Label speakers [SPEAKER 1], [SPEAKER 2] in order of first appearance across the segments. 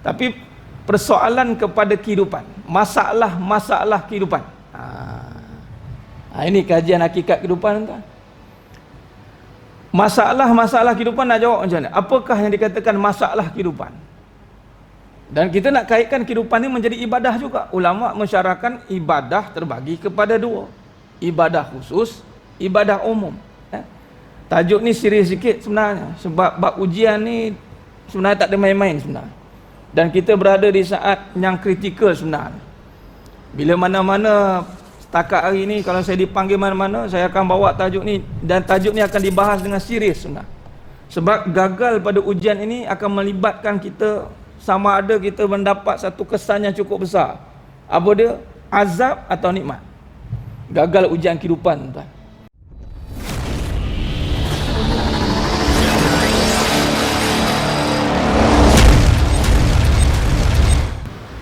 [SPEAKER 1] Tapi persoalan kepada kehidupan, masalah-masalah kehidupan. Ini kajian hakikat kehidupan, tuan. Masalah-masalah kehidupan nak jawab macam mana? Apakah yang dikatakan masalah kehidupan? Dan kita nak kaitkan kehidupan ini menjadi ibadah juga. Ulama mensyaratkan ibadah terbagi kepada dua. Ibadah khusus, ibadah umum. Tajuk ni serius sikit sebenarnya. Sebab bab ujian ni sebenarnya tak ada main-main sebenarnya. Dan kita berada di saat yang kritikal sebenarnya. Bila mana-mana setakat hari ni kalau saya dipanggil mana-mana, saya akan bawa tajuk ni, dan tajuk ni akan dibahas dengan serius sebenarnya. Sebab gagal pada ujian ini akan melibatkan kita, sama ada kita mendapat satu kesan yang cukup besar. Apa dia? Azab atau nikmat. Gagal ujian kehidupan, tuan.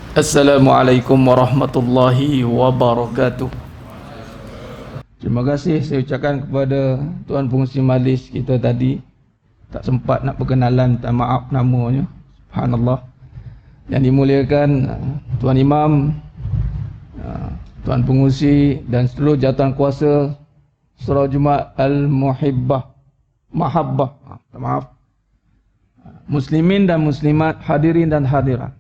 [SPEAKER 1] Assalamualaikum warahmatullahi wabarakatuh. Terima kasih saya ucapkan kepada Tuan Pengurusi Majlis kita tadi. Tak sempat nak perkenalan, minta maaf namanya. Subhanallah. Yang dimuliakan Tuan Imam, Tuan Pengurusi dan seluruh jawatan kuasa Surau Jumaat Al-Muhibbah Mahabbah. Maaf. Muslimin dan muslimat, hadirin dan hadirat.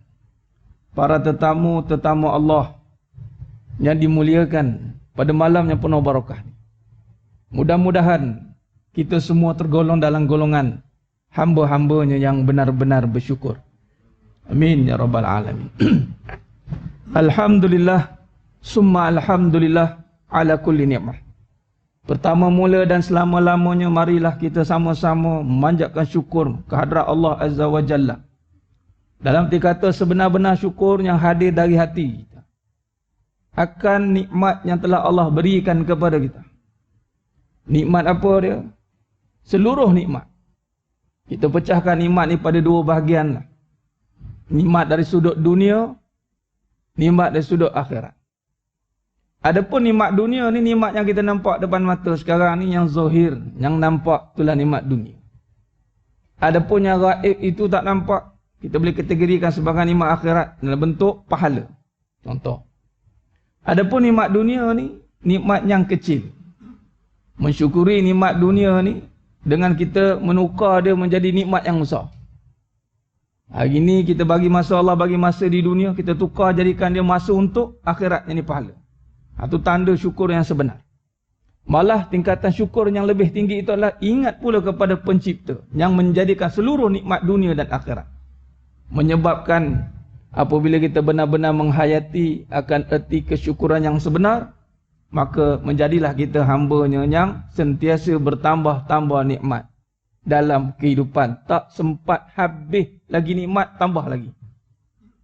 [SPEAKER 1] Para tetamu Allah yang dimuliakan pada malam yang penuh barakah. Mudah-mudahan kita semua tergolong dalam golongan hamba-hambanya yang benar-benar bersyukur. Amin ya rabbal alamin. Alhamdulillah summa alhamdulillah ala kulli ni'mah. Pertama mula dan selama-lamanya marilah kita sama-sama memanjatkan syukur kehadrat Allah Azza wa Jalla. Dalam arti kata sebenar-benar syukur yang hadir dari hati kita akan nikmat yang telah Allah berikan kepada kita. Nikmat apa dia? Seluruh nikmat. Kita pecahkan nikmat ni pada dua bahagian. Nikmat dari sudut dunia, nikmat dari sudut akhirat. Adapun nikmat dunia ni nikmat yang kita nampak depan mata sekarang ni, yang zahir, yang nampak itulah nikmat dunia. Adapun yang gaib itu tak nampak, kita boleh kategorikan sebagai nikmat akhirat dalam bentuk pahala. Contoh. Adapun nikmat dunia ni, nikmat yang kecil. Mensyukuri nikmat dunia ni dengan kita menukar dia menjadi nikmat yang besar. Hari ni kita bagi masa, Allah bagi masa di dunia, kita tukar jadikan dia masa untuk akhirat, yang ni pahala. Itu tanda syukur yang sebenar. Malah tingkatan syukur yang lebih tinggi itu adalah ingat pula kepada pencipta yang menjadikan seluruh nikmat dunia dan akhirat. Menyebabkan apabila kita benar-benar menghayati akan erti kesyukuran yang sebenar, maka menjadilah kita hamba-Nya yang sentiasa bertambah-tambah nikmat dalam kehidupan. Tak sempat habis lagi nikmat, tambah lagi.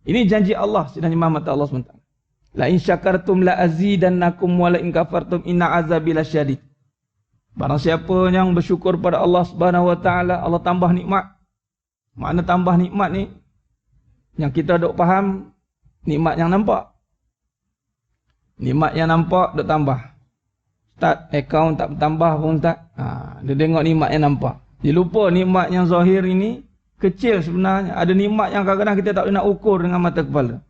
[SPEAKER 1] Ini janji Allah sedang Muhammad Allah SWT. La in syakartum la azidannakum wa la in kafartum inna azabi lasyadid. Barang siapa yang bersyukur pada Allah Subhanahu wa taala, Allah tambah nikmat. Makna tambah nikmat ni yang kita dok faham, nikmat yang nampak. Nikmat yang nampak dok tambah. Start akaun tak bertambah pun tak. Dia tengok nikmat yang nampak. Dia lupa nikmat yang zahir ini kecil sebenarnya. Ada nikmat yang kadang-kadang kita tak boleh nak ukur dengan mata kepala.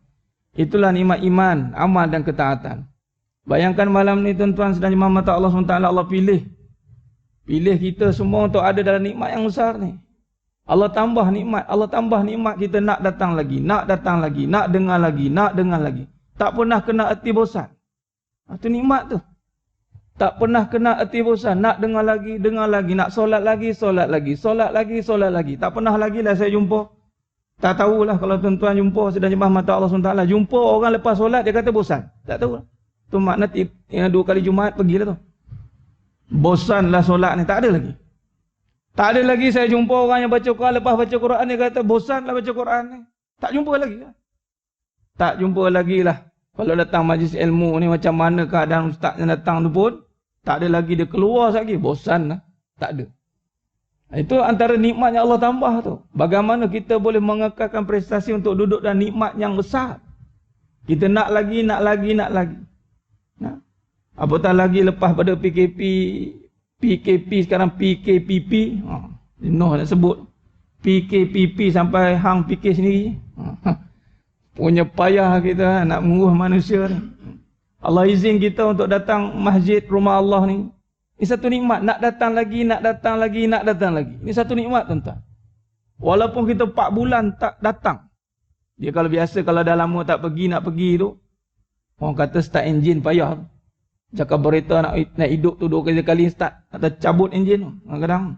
[SPEAKER 1] Itulah nikmat iman, amal dan ketaatan. Bayangkan malam ni tuan-tuan sedang Muhammad Allah SWT, Allah pilih kita semua untuk ada dalam nikmat yang besar ni. Allah tambah nikmat, kita nak datang lagi, nak dengar lagi. Tak pernah kena erti bosan. Itu nikmat tu. Tak pernah kena erti bosan, nak dengar lagi, nak solat lagi. Tak pernah lagi lah saya jumpa. Tak tahulah kalau tuan-tuan jumpa sedang jemaah mata Allah SWT, jumpa orang lepas solat dia kata bosan. Tak tahu. Tu makna yang 2 kali Jumaat pergilah tu. Bosanlah solat ni, tak ada lagi. Tak ada lagi saya jumpa orang yang baca Quran, lepas baca Quran dia kata bosanlah baca Quran ni. Tak jumpa lagi lah. Tak jumpa lagi lah. Kalau datang majlis ilmu ni macam mana keadaan ustaz yang datang tu pun, tak ada lagi, dia keluar lagi, bosan lah. Tak ada. Itu antara nikmat yang Allah tambah tu. Bagaimana kita boleh mengekalkan prestasi untuk duduk dalam nikmat yang besar. Kita nak lagi. Nah. Apatah lagi lepas pada PKP sekarang PKPP. Noh nak sebut. PKPP sampai hang fikir sendiri. punya payah kita nak menguruh manusia ni. Allah izin kita untuk datang masjid rumah Allah ni. Ini satu nikmat. Nak datang lagi, nak datang lagi, nak datang lagi. Ini satu nikmat tuan-tuan. Walaupun kita 4 bulan tak datang. Dia kalau biasa, kalau dah lama tak pergi, nak pergi tu, orang kata start enjin payah. Cakap berita nak hidup tu 2 kali start. Atau cabut enjin tu. Kadang-kadang.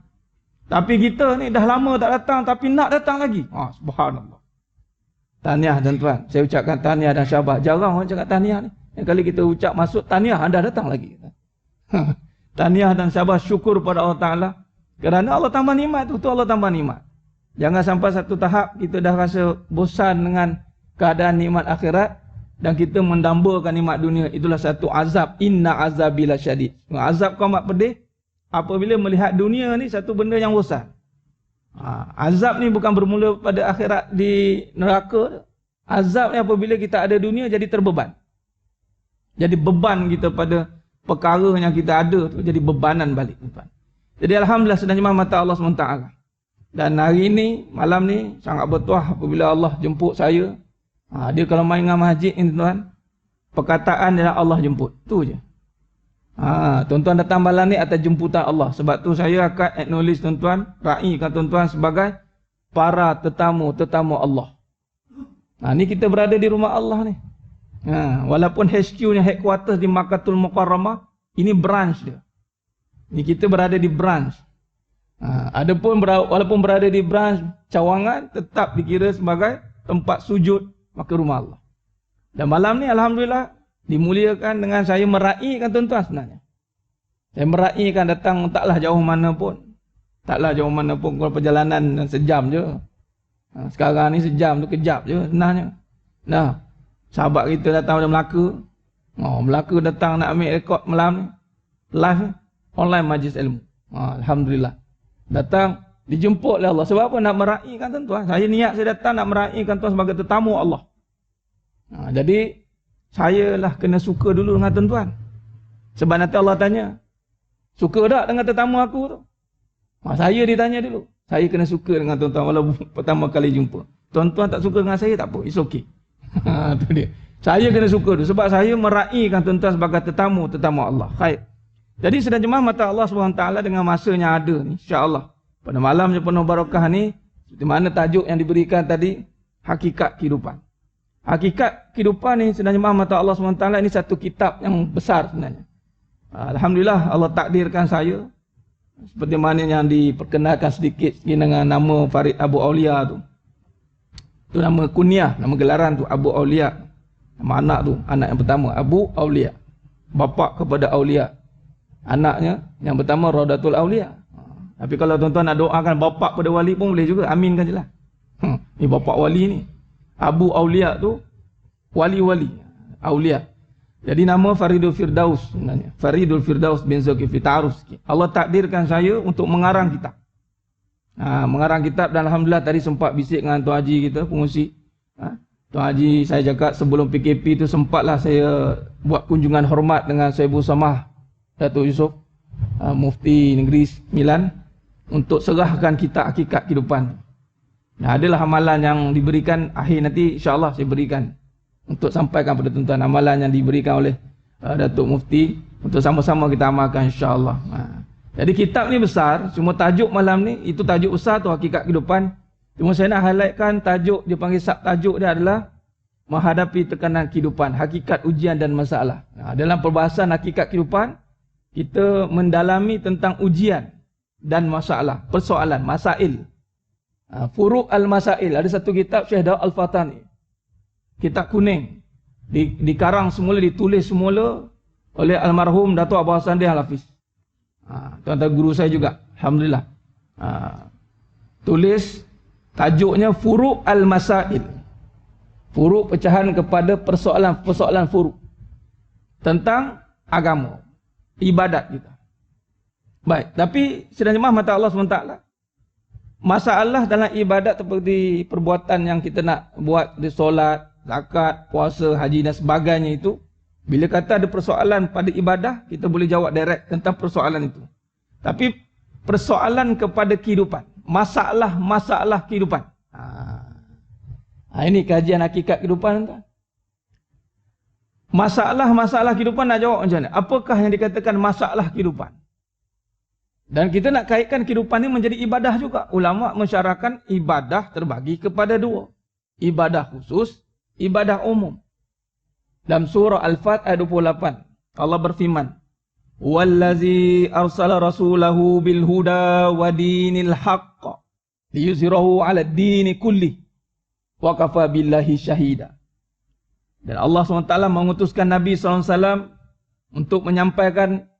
[SPEAKER 1] Tapi kita ni dah lama tak datang, tapi nak datang lagi. Subhanallah. Tahniah tuan-tuan. Saya ucapkan tahniah dan syabas. Jarang orang cakap tahniah ni. Yang kali kita ucap masuk tahniah, anda datang lagi. Tahniah dan syabas, syukur pada Allah Ta'ala. Kerana Allah tambah nikmat tu Allah tambah nikmat. Jangan sampai satu tahap kita dah rasa bosan dengan keadaan nikmat akhirat dan kita mendambakan nikmat dunia. Itulah satu azab. Inna azabila syadid. Azab kau amat pedih apabila melihat dunia ni satu benda yang bosan. Azab ni bukan bermula pada akhirat di neraka. Azab ni apabila kita ada dunia jadi terbeban. Jadi beban kita pada perkara yang kita ada tu jadi bebanan balik. Jadi alhamdulillah sedang jemaah mata Allah SWT. Dan hari ni, malam ni sangat bertuah apabila Allah jemput saya. Dia kalau main dengan masjid ni tuan, perkataan dia Allah jemput. Tu je. Tuan-tuan datang malam ni atas jemputan Allah. Sebab tu saya akan acknowledge tuan-tuan, raikan tuan-tuan sebagai para tetamu Allah. Ni kita berada di rumah Allah ni. Walaupun HQ-nya headquarters di Makkahul Mukarramah, ini branch dia. Ini kita berada di branch. Adapun walaupun berada di branch cawangan, tetap dikira sebagai tempat sujud maka rumah Allah. Dan malam ni alhamdulillah dimuliakan dengan saya meraihkan tuan-tuan sebenarnya. Saya meraihkan datang taklah jauh mana pun. Taklah jauh mana pun, kalau perjalanan sejam je. Sekarang ni sejam tu kejap je sebenarnya. Sahabat kita datang dari Melaka. Melaka datang nak ambil rekod malam ni. Live online majlis ilmu. Alhamdulillah. Datang dijemput oleh Allah. Sebab apa? Nak meraihkan tuan-tuan. Saya niat saya datang nak meraihkan tuan sebagai tetamu Allah. Jadi saya lah kena suka dulu dengan tuan-tuan. Sebab nanti Allah tanya, suka tak dengan tetamu aku tu? Saya ditanya dulu. Saya kena suka dengan tuan-tuan walaupun pertama kali jumpa. Tuan-tuan tak suka dengan saya tak apa. It's okay. Itu dia. Saya kena suka dulu. Sebab saya meraihkan tuan-tuan sebagai tetamu Allah. Khair. Jadi sedang jemaah mata Allah SWT dengan masa yang ada ni, insya-Allah. Pada malam yang penuh barakah ni, seperti mana tajuk yang diberikan tadi, hakikat kehidupan. Hakikat kehidupan ni sedang jemaah mata Allah SWT ini satu kitab yang besar sebenarnya. Alhamdulillah Allah takdirkan saya seperti mana yang diperkenalkan sedikit dengan nama Farid Abu Aulia tu. Itu nama kunyah, nama gelaran tu Abu Aulia. Nama anak tu, anak yang pertama Abu Aulia. Bapa kepada Aulia. Anaknya yang pertama Raudatul Aulia. Tapi kalau tuan-tuan nak doakan bapa kepada wali pun boleh juga, aminkan jelah. Ni bapa wali ni. Abu Aulia tu wali-wali Aulia. Jadi nama Faridul Firdaus sebenarnya. Faridul Firdaus bin Zulkifli ta'aruf sikit. Allah takdirkan saya untuk mengarang kitab. Mengarang kitab dan alhamdulillah tadi sempat bisik dengan Tuan Haji kita, pengusi. Tuan Haji saya cakap sebelum PKP tu sempatlah saya buat kunjungan hormat dengan Sayyidul Samah Datuk Yusof, Mufti Negeri Sembilan, untuk serahkan kitab hakikat kehidupan. Adalah amalan yang diberikan akhir nanti insya-Allah saya berikan untuk sampaikan kepada tuan-tuan, amalan yang diberikan oleh Datuk Mufti untuk sama-sama kita amalkan insya-Allah. Jadi kitab ni besar, cuma tajuk malam ni itu tajuk besar tu hakikat kehidupan. Cuma saya nak highlightkan tajuk, dia panggil subtajuk dia adalah menghadapi tekanan kehidupan, hakikat ujian dan masalah. Dalam perbahasan hakikat kehidupan, kita mendalami tentang ujian dan masalah, persoalan, masail. Furuq al-Masail. Ada satu kitab Syekh Daud Al-Fatani. Kitab kuning. Dikarang semula, ditulis semula oleh almarhum Datuk Abu Hassan Dia Al-Hafiz. Tuan-tuan guru saya juga. Alhamdulillah. Tulis tajuknya Furuq al-Masail. Furuq pecahan kepada persoalan-persoalan furuq. Tentang agama. Ibadat kita. Baik. Tapi sedang jemaah mata Allah SWT. Masalah dalam ibadat seperti perbuatan yang kita nak buat di solat, zakat, puasa, haji dan sebagainya itu, bila kata ada persoalan pada ibadah, kita boleh jawab direct tentang persoalan itu. Tapi persoalan kepada kehidupan, masalah kehidupan. Ini kajian hakikat kehidupan, tuan. Masalah-masalah kehidupan nak jawab macam mana? Apakah yang dikatakan masalah kehidupan? Dan kita nak kaitkan kehidupan ini menjadi ibadah juga. Ulama mensyarahkan ibadah terbagi kepada dua. Ibadah khusus, ibadah umum. Dalam surah Al-Fat ayat 28, Allah berfirman, "Wallazi arsala rasulahu bil huda wa dinil haqq liyuzhirahu 'ala ad-dini kulli wa kafa billahi syahida." Dan Allah SWT mengutuskan Nabi SAW untuk menyampaikan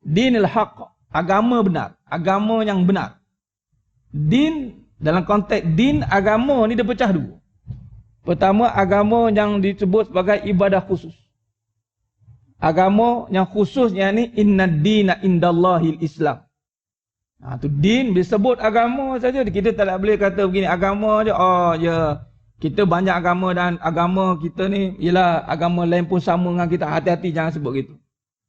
[SPEAKER 1] dinil haqq, agama benar, agama yang benar. Din, dalam konteks din, agama ni dia pecah dua. Pertama, agama yang disebut sebagai ibadah khusus. Agama yang khususnya ni, inna dina indallahil Islam. Tu din, disebut agama saja. Kita tak boleh kata begini, agama je, kita banyak agama dan agama kita ni ialah agama lain pun sama dengan kita. Hati-hati jangan sebut gitu.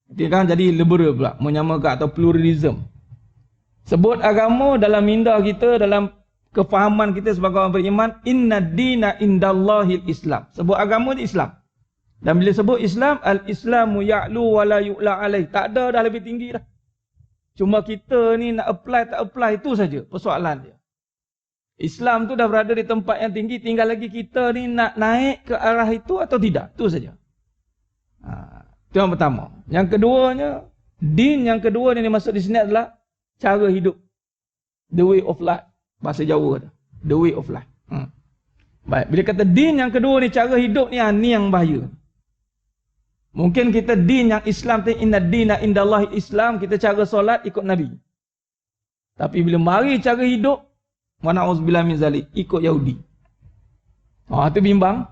[SPEAKER 1] Nanti kan jadi liberal pula, menyamakan atau pluralism. Sebut agama dalam minda kita, dalam kefahaman kita sebagai orang beriman, inna dina indallahil Islam. Sebut agama di Islam. Dan bila sebut Islam, al-Islamu ya'lu wa la yu'la alaih. Tak ada dah lebih tinggi dah. Cuma kita ni nak apply tak apply, itu saja persoalan dia. Islam tu dah berada di tempat yang tinggi, tinggal lagi kita ni nak naik ke arah itu atau tidak. Itu saja. Itu yang pertama. Yang keduanya, din yang kedua yang dimaksud di sini adalah cara hidup. The way of life. Bahasa Jawa tu. The way of life. Baik, bila kata din yang kedua ni, cara hidup ni, ni yang bahaya. Mungkin kita din yang Islam tu, inna dina indallahi Islam, kita cara solat ikut Nabi. Tapi bila mari cara hidup, wa na'udzubillah min zalik, ikut Yahudi. Itu bimbang.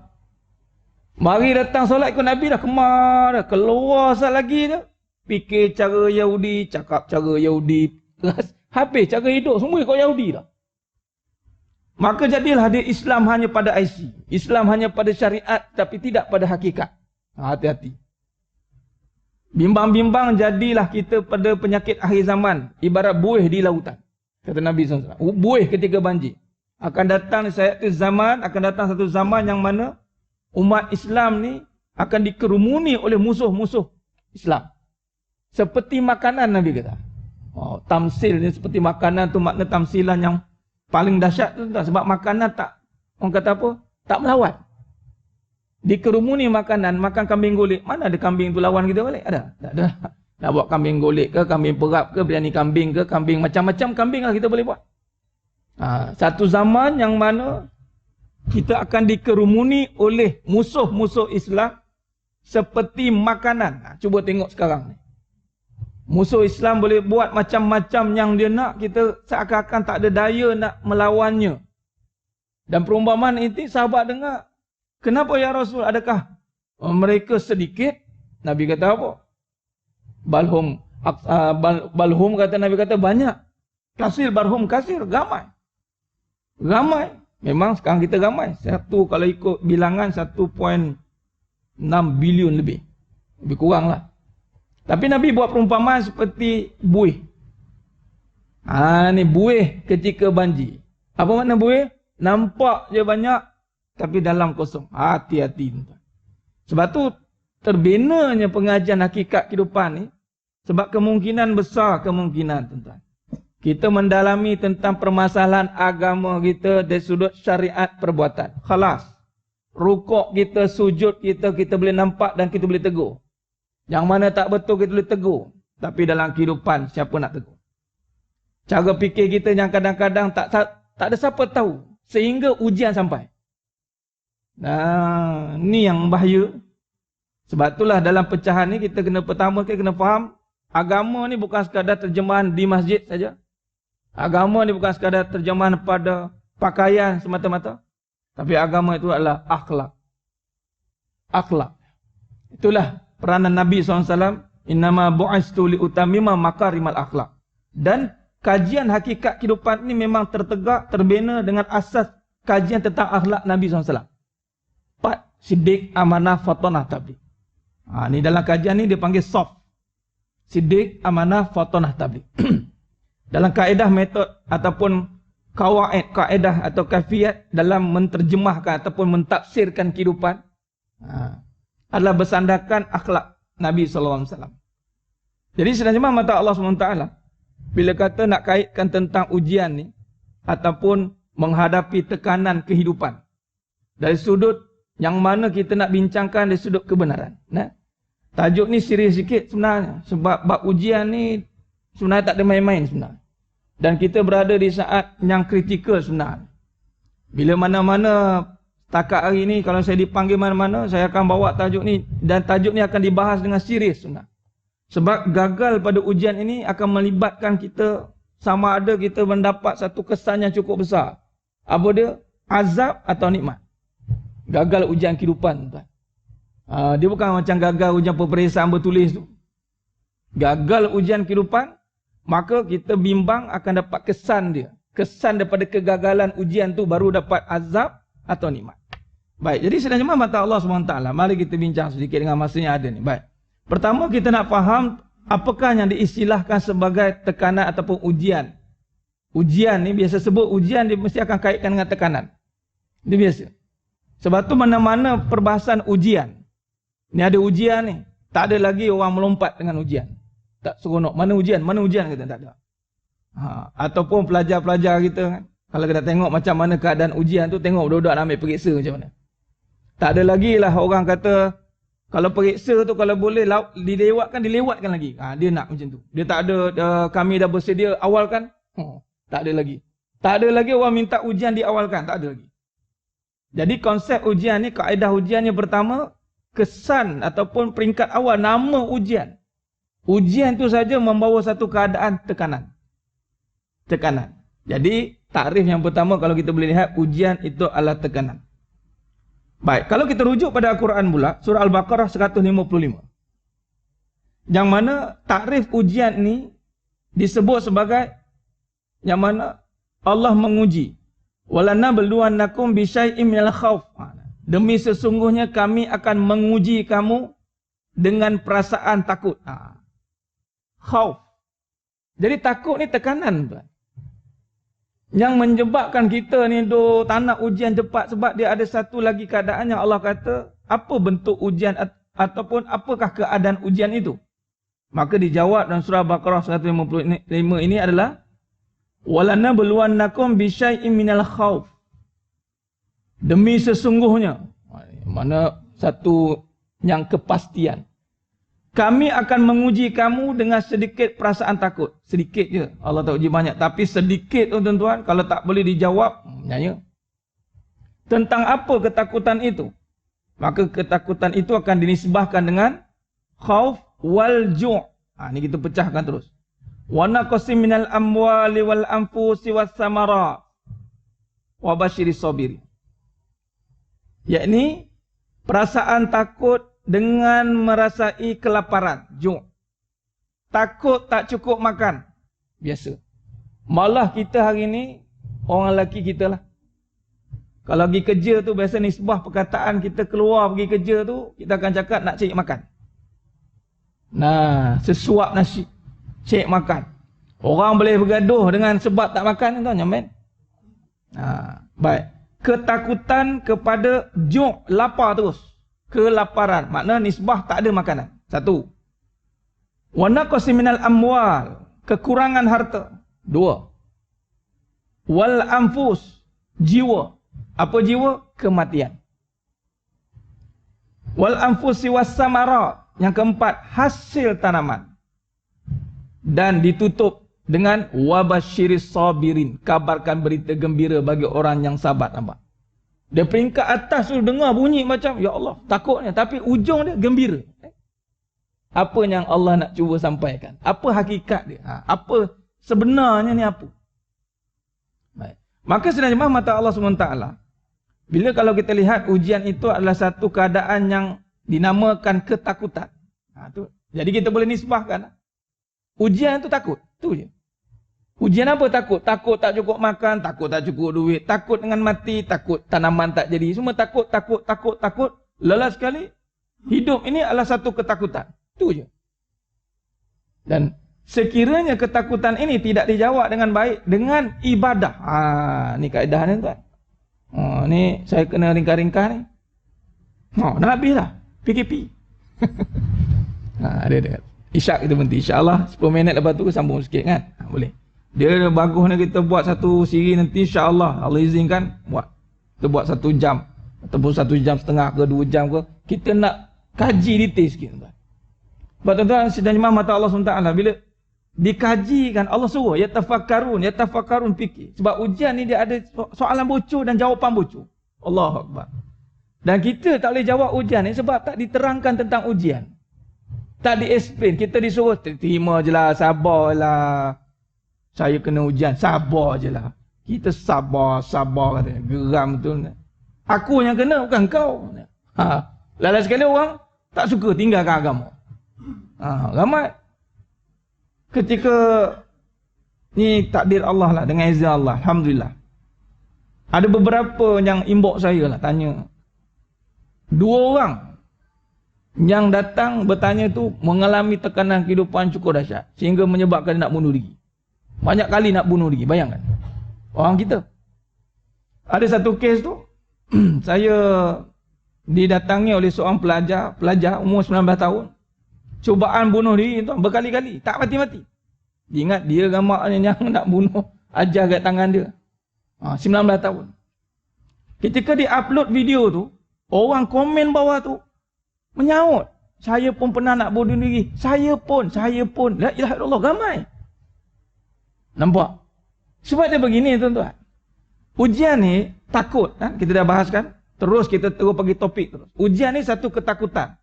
[SPEAKER 1] Mari datang solat ikut Nabi dah kemar dah, keluar sat lagi dah. Fikir cara Yahudi, cakap cara Yahudi, habis cara hidup semua ikut Yahudi dah. Maka jadilah dia Islam hanya pada IC. Islam hanya pada syariat tapi tidak pada hakikat. Hati-hati. Bimbang-bimbang jadilah kita pada penyakit akhir zaman, ibarat buih di lautan. Kata Nabi SAW. Buih ketika banjir. Akan datang satu zaman yang mana umat Islam ni akan dikerumuni oleh musuh-musuh Islam. Seperti makanan, Nabi kata. Tamsil ni seperti makanan tu, makna tamsilan yang paling dahsyat tu. Sebab makanan tak, orang kata apa? Tak melawat. Dikerumuni makanan, makan kambing golek. Mana ada kambing tu lawan kita balik? Ada? Tak ada. Nak buat kambing golek ke, kambing perap ke, biryani kambing ke, kambing macam-macam kambing lah kita boleh buat. Satu zaman yang mana kita akan dikerumuni oleh musuh-musuh Islam seperti makanan. Cuba tengok sekarang ni. Musuh Islam boleh buat macam-macam yang dia nak, kita seakan-akan tak ada daya nak melawannya. Dan perumpamaan ini sahabat dengar, kenapa ya Rasul, adakah mereka sedikit? Nabi kata apa? Balhum kata Nabi kata banyak. Kasir barhum kasir, ramai. Ramai. Memang sekarang kita ramai. Satu kalau ikut bilangan 1.6 bilion lebih. Lebih kurang lah. Tapi Nabi buat perumpamaan seperti buih. Ni buih ketika banjir. Apa makna buih? Nampak je banyak tapi dalam kosong. Hati-hati. Sebab tu terbinanya pengajian hakikat kehidupan ni. Sebab kemungkinan besar, tuan-tuan, kita mendalami tentang permasalahan agama kita dari sudut syariat perbuatan. Khalas. Rukuk kita, sujud kita, kita boleh nampak dan kita boleh tegur. Yang mana tak betul kita boleh tegur. Tapi dalam kehidupan siapa nak tegur? Cara fikir kita yang kadang-kadang tak ada siapa tahu. Sehingga ujian sampai. Ni yang bahaya. Sebab itulah dalam pecahan ni kita pertama kena faham. Agama ni bukan sekadar terjemahan di masjid saja. Agama ni bukan sekadar terjemahan pada pakaian semata-mata. Tapi agama itu adalah akhlak. Akhlak. Itulah peranan Nabi SAW. Innama bu'istu liutamima makarimal akhlak. Dan kajian hakikat kehidupan ini memang tertegak, terbina dengan asas kajian tentang akhlak Nabi SAW. 4. Siddiq, amanah, fatonah, tabligh. Ni dalam kajian ni dia panggil soft. Siddiq, amanah, fatonah, tabligh. Dalam kaedah metod ataupun kaedah atau kafiat dalam menterjemahkan ataupun mentafsirkan kehidupan adalah bersandarkan akhlak Nabi SAW. Jadi sebenarnya mata Allah SWT bila kata nak kaitkan tentang ujian ni ataupun menghadapi tekanan kehidupan dari sudut yang mana kita nak bincangkan dari sudut kebenaran. Nah, tajuk ni serius sikit sebenarnya sebab bab ujian ni sebenarnya tak ada main-main sebenarnya. Dan kita berada di saat yang kritikal sebenarnya. Bila mana-mana setakat hari ni kalau saya dipanggil mana-mana saya akan bawa tajuk ni dan tajuk ni akan dibahas dengan serius sebenarnya. Sebab gagal pada ujian ini akan melibatkan kita sama ada kita mendapat satu kesan yang cukup besar. Apa dia? Azab atau nikmat. Gagal ujian kehidupan. Dia bukan macam gagal ujian peperiksaan bertulis tu. Gagal ujian kehidupan, maka kita bimbang akan dapat kesan dia. Kesan daripada kegagalan ujian tu baru dapat azab atau nikmat. Baik, jadi sebenarnya mata Allah SWT. Mari kita bincang sedikit dengan masa yang ada ni. Baik. Pertama kita nak faham apakah yang diistilahkan sebagai tekanan ataupun ujian. Ujian ni biasa sebut ujian dia mesti akan kaitkan dengan tekanan. Dia biasa. Sebab tu mana-mana perbahasan ujian. Ni ada ujian ni. Tak ada lagi orang melompat dengan ujian. Tak seronok. Mana ujian? Mana ujian kita tak ada. Ataupun pelajar-pelajar kita kan. Kalau kita tengok macam mana keadaan ujian tu, tengok budak-budak nak ambil periksa macam mana. Tak ada lagi lah orang kata kalau periksa tu kalau boleh dilewatkan lagi. Dia nak macam tu. Dia tak ada kami dah bersedia awalkan. Tak ada lagi. Tak ada lagi orang minta ujian diawalkan. Tak ada lagi. Jadi konsep ujian ni, kaedah ujiannya pertama, kesan ataupun peringkat awal nama ujian. Ujian tu saja membawa satu keadaan tekanan. Tekanan. Jadi takrif yang pertama kalau kita boleh lihat, ujian itu adalah tekanan. Baik, kalau kita rujuk pada Al-Quran pula, surah Al-Baqarah 155. Yang mana takrif ujian ni disebut sebagai yang mana Allah menguji. Walanabluwannakum bisyai'im minal khauf. Demi sesungguhnya kami akan menguji kamu dengan perasaan takut. Khauf. Jadi takut ni tekanan tuan. Yang menyebabkan kita ni tak nak ujian cepat sebab dia ada satu lagi keadaan yang Allah kata apa bentuk ujian ataupun apakah keadaan ujian itu. Maka dijawab dalam surah Baqarah 155 ini adalah walanabluwannakum bisyai'im minal khauf. Demi sesungguhnya, mana satu yang kepastian. Kami akan menguji kamu dengan sedikit perasaan takut. Sedikit je. Allah tak uji banyak. Tapi sedikit tu tuan-tuan, kalau tak boleh dijawab, nyanyi. Tentang apa ketakutan itu? Maka ketakutan itu akan dinisbahkan dengan khauf wal ju'. Ini kita pecahkan terus. Wa naqsim minal amwali wal anfusi was samarat. Wa basyiris sabirin. Yakni perasaan takut dengan merasai kelaparan, ju'. Takut tak cukup makan. Biasa. Malah kita hari ni, orang lelaki kita lah. Kalau pergi kerja tu, biasa nisbah perkataan kita keluar pergi kerja tu, kita akan cakap nak cari makan. Nah, sesuap nasi, cari makan. Orang boleh bergaduh dengan sebab tak makan tu, nyaman. Baik. Ketakutan kepada ju', lapar terus. Kelaparan, makna nisbah tak ada makanan. Satu. Wa naqsim minal amwal, kekurangan harta. Dua. Wal anfus, jiwa. Apa jiwa? Kematian. Wal anfusi was samarat, yang keempat, hasil tanaman. Dan ditutup dengan wabasyiris sabirin, kabarkan berita gembira bagi orang yang sabar. Nampak? Dia peringkat atas tu dengar bunyi macam ya Allah, takutnya, tapi ujung dia gembira. Apa yang Allah nak cuba sampaikan? Apa hakikat dia? Apa sebenarnya ni apa? Baik. Maka sebenarnya mata Allah SWT, bila kalau kita lihat ujian itu adalah satu keadaan yang dinamakan ketakutan. Jadi kita boleh nisbahkan. Ujian itu takut. Itu je. Ujian apa takut? Takut tak cukup makan, takut tak cukup duit, takut dengan mati, takut tanaman tak jadi. Semua takut. Lelah sekali. Hidup ini adalah satu ketakutan. Itu je. Dan Sekiranya ketakutan ini tidak dijawab dengan baik dengan ibadah. Ni kaedah ni tuan. Ni saya kena ringkas-ringkas ni. Dah habis dah. PKP. Dia isyak kita berhenti. InsyaAllah 10 minit lepas tu sambung sikit kan. Boleh. Dia bagus ni kita buat satu siri nanti insyaAllah. Allah izinkan buat. Kita buat 1 jam. Ataupun 1 jam setengah ke 2 jam ke. Kita nak kaji detail sikit tuan. Sebab tuan-tuan sidang jemaah mata Allah SWT. Bila dikaji kan Allah suruh. Yatafakkarun fikir. Sebab ujian ni dia ada soalan bocor dan jawapan bocor. Allahu Akbar. Dan kita tak boleh jawab ujian ni sebab tak diterangkan tentang ujian. Tak di-explain. Kita disuruh terima je lah. Sabar lah. Saya kena ujian. Sabar je lah. Kita sabar katanya. Geram betul. Aku yang kena bukan kau. Lala sekali orang tak suka tinggalkan agama. Ramai. Ketika ni takdir Allah lah. Dengan izin Allah. Alhamdulillah. Ada beberapa yang inbox saya lah. Tanya. 2 orang yang datang bertanya tu mengalami tekanan kehidupan cukup dahsyat sehingga menyebabkan dia nak bunuh diri. Banyak kali nak bunuh diri, bayangkan. Orang kita. Ada satu kes tu saya didatangi oleh seorang pelajar umur 19 tahun. Cubaan bunuh diri tu berkali-kali, tak mati-mati. Dia ingat dia gamaknya yang nak bunuh, ajar kat tangan dia. 19 tahun. Ketika dia upload video tu, orang komen bawah tu menyaut. Saya pun pernah nak bunuh diri. Saya pun. La ilaha illallah, ramai. Nampak? Sebab dia begini tuan-tuan. Ujian ni takut. Kita dah bahaskan. Terus kita terus pergi topik terus. Ujian ni satu ketakutan.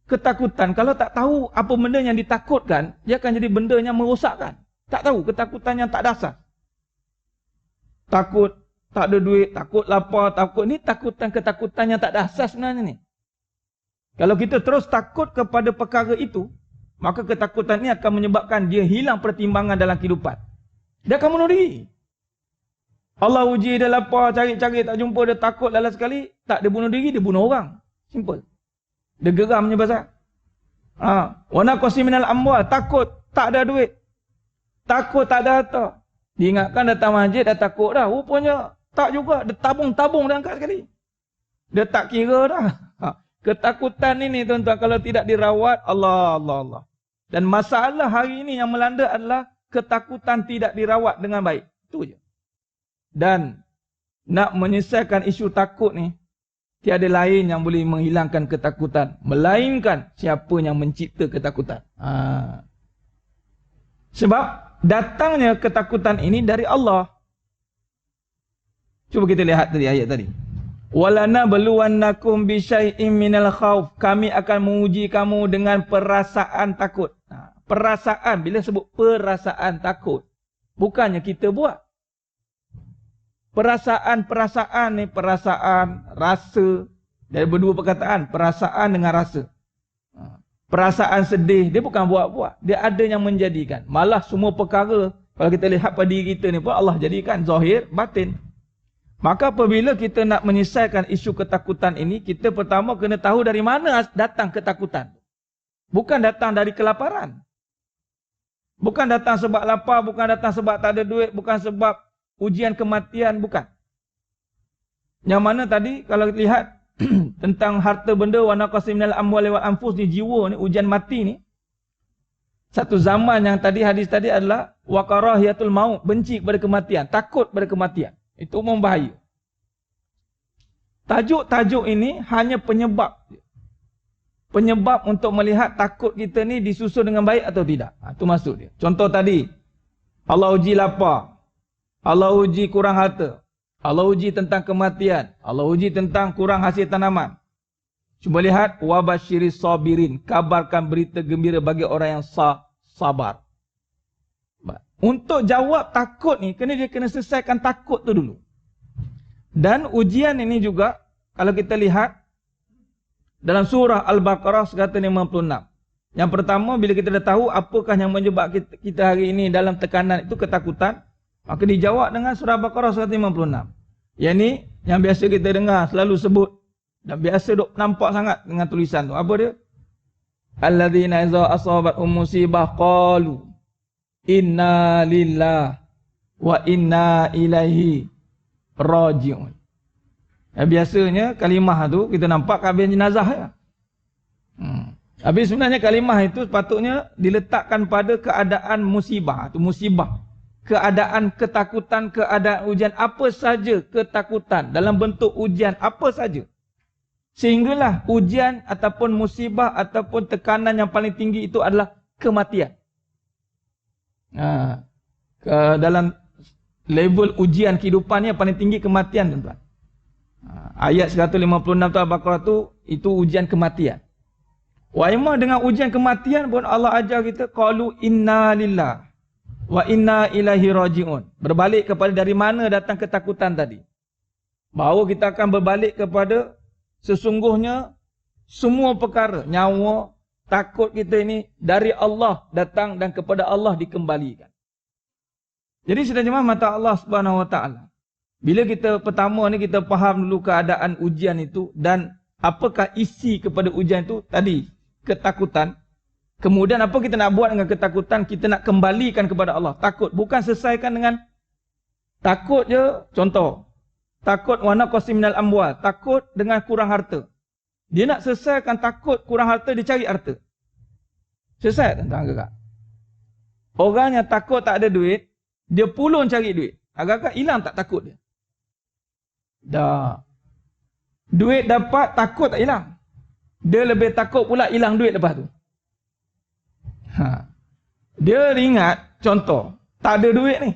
[SPEAKER 1] Ketakutan, kalau tak tahu apa benda yang ditakutkan, dia akan jadi benda yang merosakkan. Tak tahu, ketakutan yang tak dasar. Takut tak ada duit, takut lapar, takut ni ketakutan yang tak dasar sebenarnya ni. Kalau kita terus takut kepada perkara itu, maka ketakutan ini akan menyebabkan dia hilang pertimbangan dalam kehidupan. Dia akan bunuh diri. Allah uji dia lapar, cari-cari tak jumpa, dia takut lala sekali, tak dia bunuh diri, dia bunuh orang. Simple. Dia geramnya pasal. Wa naqsi minal amwal, takut tak ada duit. Takut tak ada harta. Diingatkan datang masjid dah takut dah. Rupanya tak juga, dia tabung-tabung dah angkat sekali. Dia tak kira dah. Ketakutan ini tuan-tuan kalau tidak dirawat, Allah. Dan masalah hari ini yang melanda adalah ketakutan tidak dirawat dengan baik. Itu je. Dan nak menyelesaikan isu takut ni, tiada lain yang boleh menghilangkan ketakutan. Melainkan siapa yang mencipta ketakutan. Sebab datangnya ketakutan ini dari Allah. Cuba kita lihat tadi ayat tadi. Walana beluwannakum bisyai'im minal khauf. Kami akan menguji kamu dengan perasaan takut. Perasaan, bila sebut perasaan takut, bukannya kita buat. Perasaan ni, perasaan, rasa. Dari berdua perkataan, perasaan dengan rasa. Perasaan sedih, dia bukan buat-buat. Dia ada yang menjadikan. Malah semua perkara, kalau kita lihat pada diri kita ni pun Allah jadikan zahir, batin. Maka apabila kita nak menyelesaikan isu ketakutan ini, kita pertama kena tahu dari mana datang ketakutan. Bukan datang dari kelaparan. Bukan datang sebab lapar, bukan datang sebab tak ada duit, bukan sebab ujian kematian, bukan. Yang mana tadi kalau kita lihat tentang harta benda, wa naqsi minal amwali wal anfus ni, jiwa ni, ujian mati ni. Satu zaman yang tadi hadis tadi adalah wa karahiyatul maut, benci kepada kematian, takut kepada kematian. Itu membahaya. Tajuk-tajuk ini hanya penyebab. Penyebab untuk melihat takut kita ni disusun dengan baik atau tidak. Itu maksud dia. Contoh tadi. Allah uji lapar. Allah uji kurang harta. Allah uji tentang kematian. Allah uji tentang kurang hasil tanaman. Cuba lihat. Wabasyiris sabirin. Kabarkan berita gembira bagi orang yang sabar. Untuk jawab takut ni, dia kena selesaikan takut tu dulu. Dan ujian ini juga, kalau kita lihat, dalam surah Al-Baqarah 156. Yang pertama, bila kita dah tahu apakah yang menyebabkan kita hari ini dalam tekanan itu, ketakutan, maka dijawab dengan surah Al-Baqarah 156. Yang ni, yang biasa kita dengar, selalu sebut. Dan biasa duk nampak sangat dengan tulisan tu. Apa dia? Alladzina iza asabathum musibah qalu inna lillah wa inna ilaihi raji'un. Biasanya kalimah tu kita nampak kabin jenazah ya. Tapi sebenarnya kalimah itu sepatutnya diletakkan pada keadaan musibah. Itu musibah. Keadaan ketakutan, keadaan ujian, apa saja ketakutan dalam bentuk ujian, apa saja. Sehinggalah ujian ataupun musibah ataupun tekanan yang paling tinggi itu adalah kematian. Dalam level ujian kehidupan yang paling tinggi kematian, tuan-tuan. Ayat 156 tu Al-Baqarah tu, itu ujian kematian. Wa imma dengan ujian kematian pun Allah ajar kita, qalu inna lillah wa inna ilaihi raji'un. Berbalik kepada dari mana datang ketakutan tadi. Bahawa kita akan berbalik kepada sesungguhnya semua perkara, nyawa, takut kita ini dari Allah datang dan kepada Allah dikembalikan. Jadi sudah jemaah mata Allah Subhanahu Wa Taala. Bila kita pertama ni kita faham dulu keadaan ujian itu dan apakah isi kepada ujian itu tadi, ketakutan. Kemudian apa kita nak buat dengan ketakutan? Kita nak kembalikan kepada Allah. Takut. Bukan selesaikan dengan takut je. Contoh. Takut wana qasim minal amwal. Takut dengan kurang harta. Dia nak selesaikan takut kurang harta, dia cari harta. Selesai tentang agak. Orang yang takut tak ada duit, dia pulun cari duit. Agak-agak hilang tak takut dia? Dah. Duit dapat, takut tak hilang. Dia lebih takut pula hilang duit lepas tu. Dia ingat, contoh, tak ada duit ni.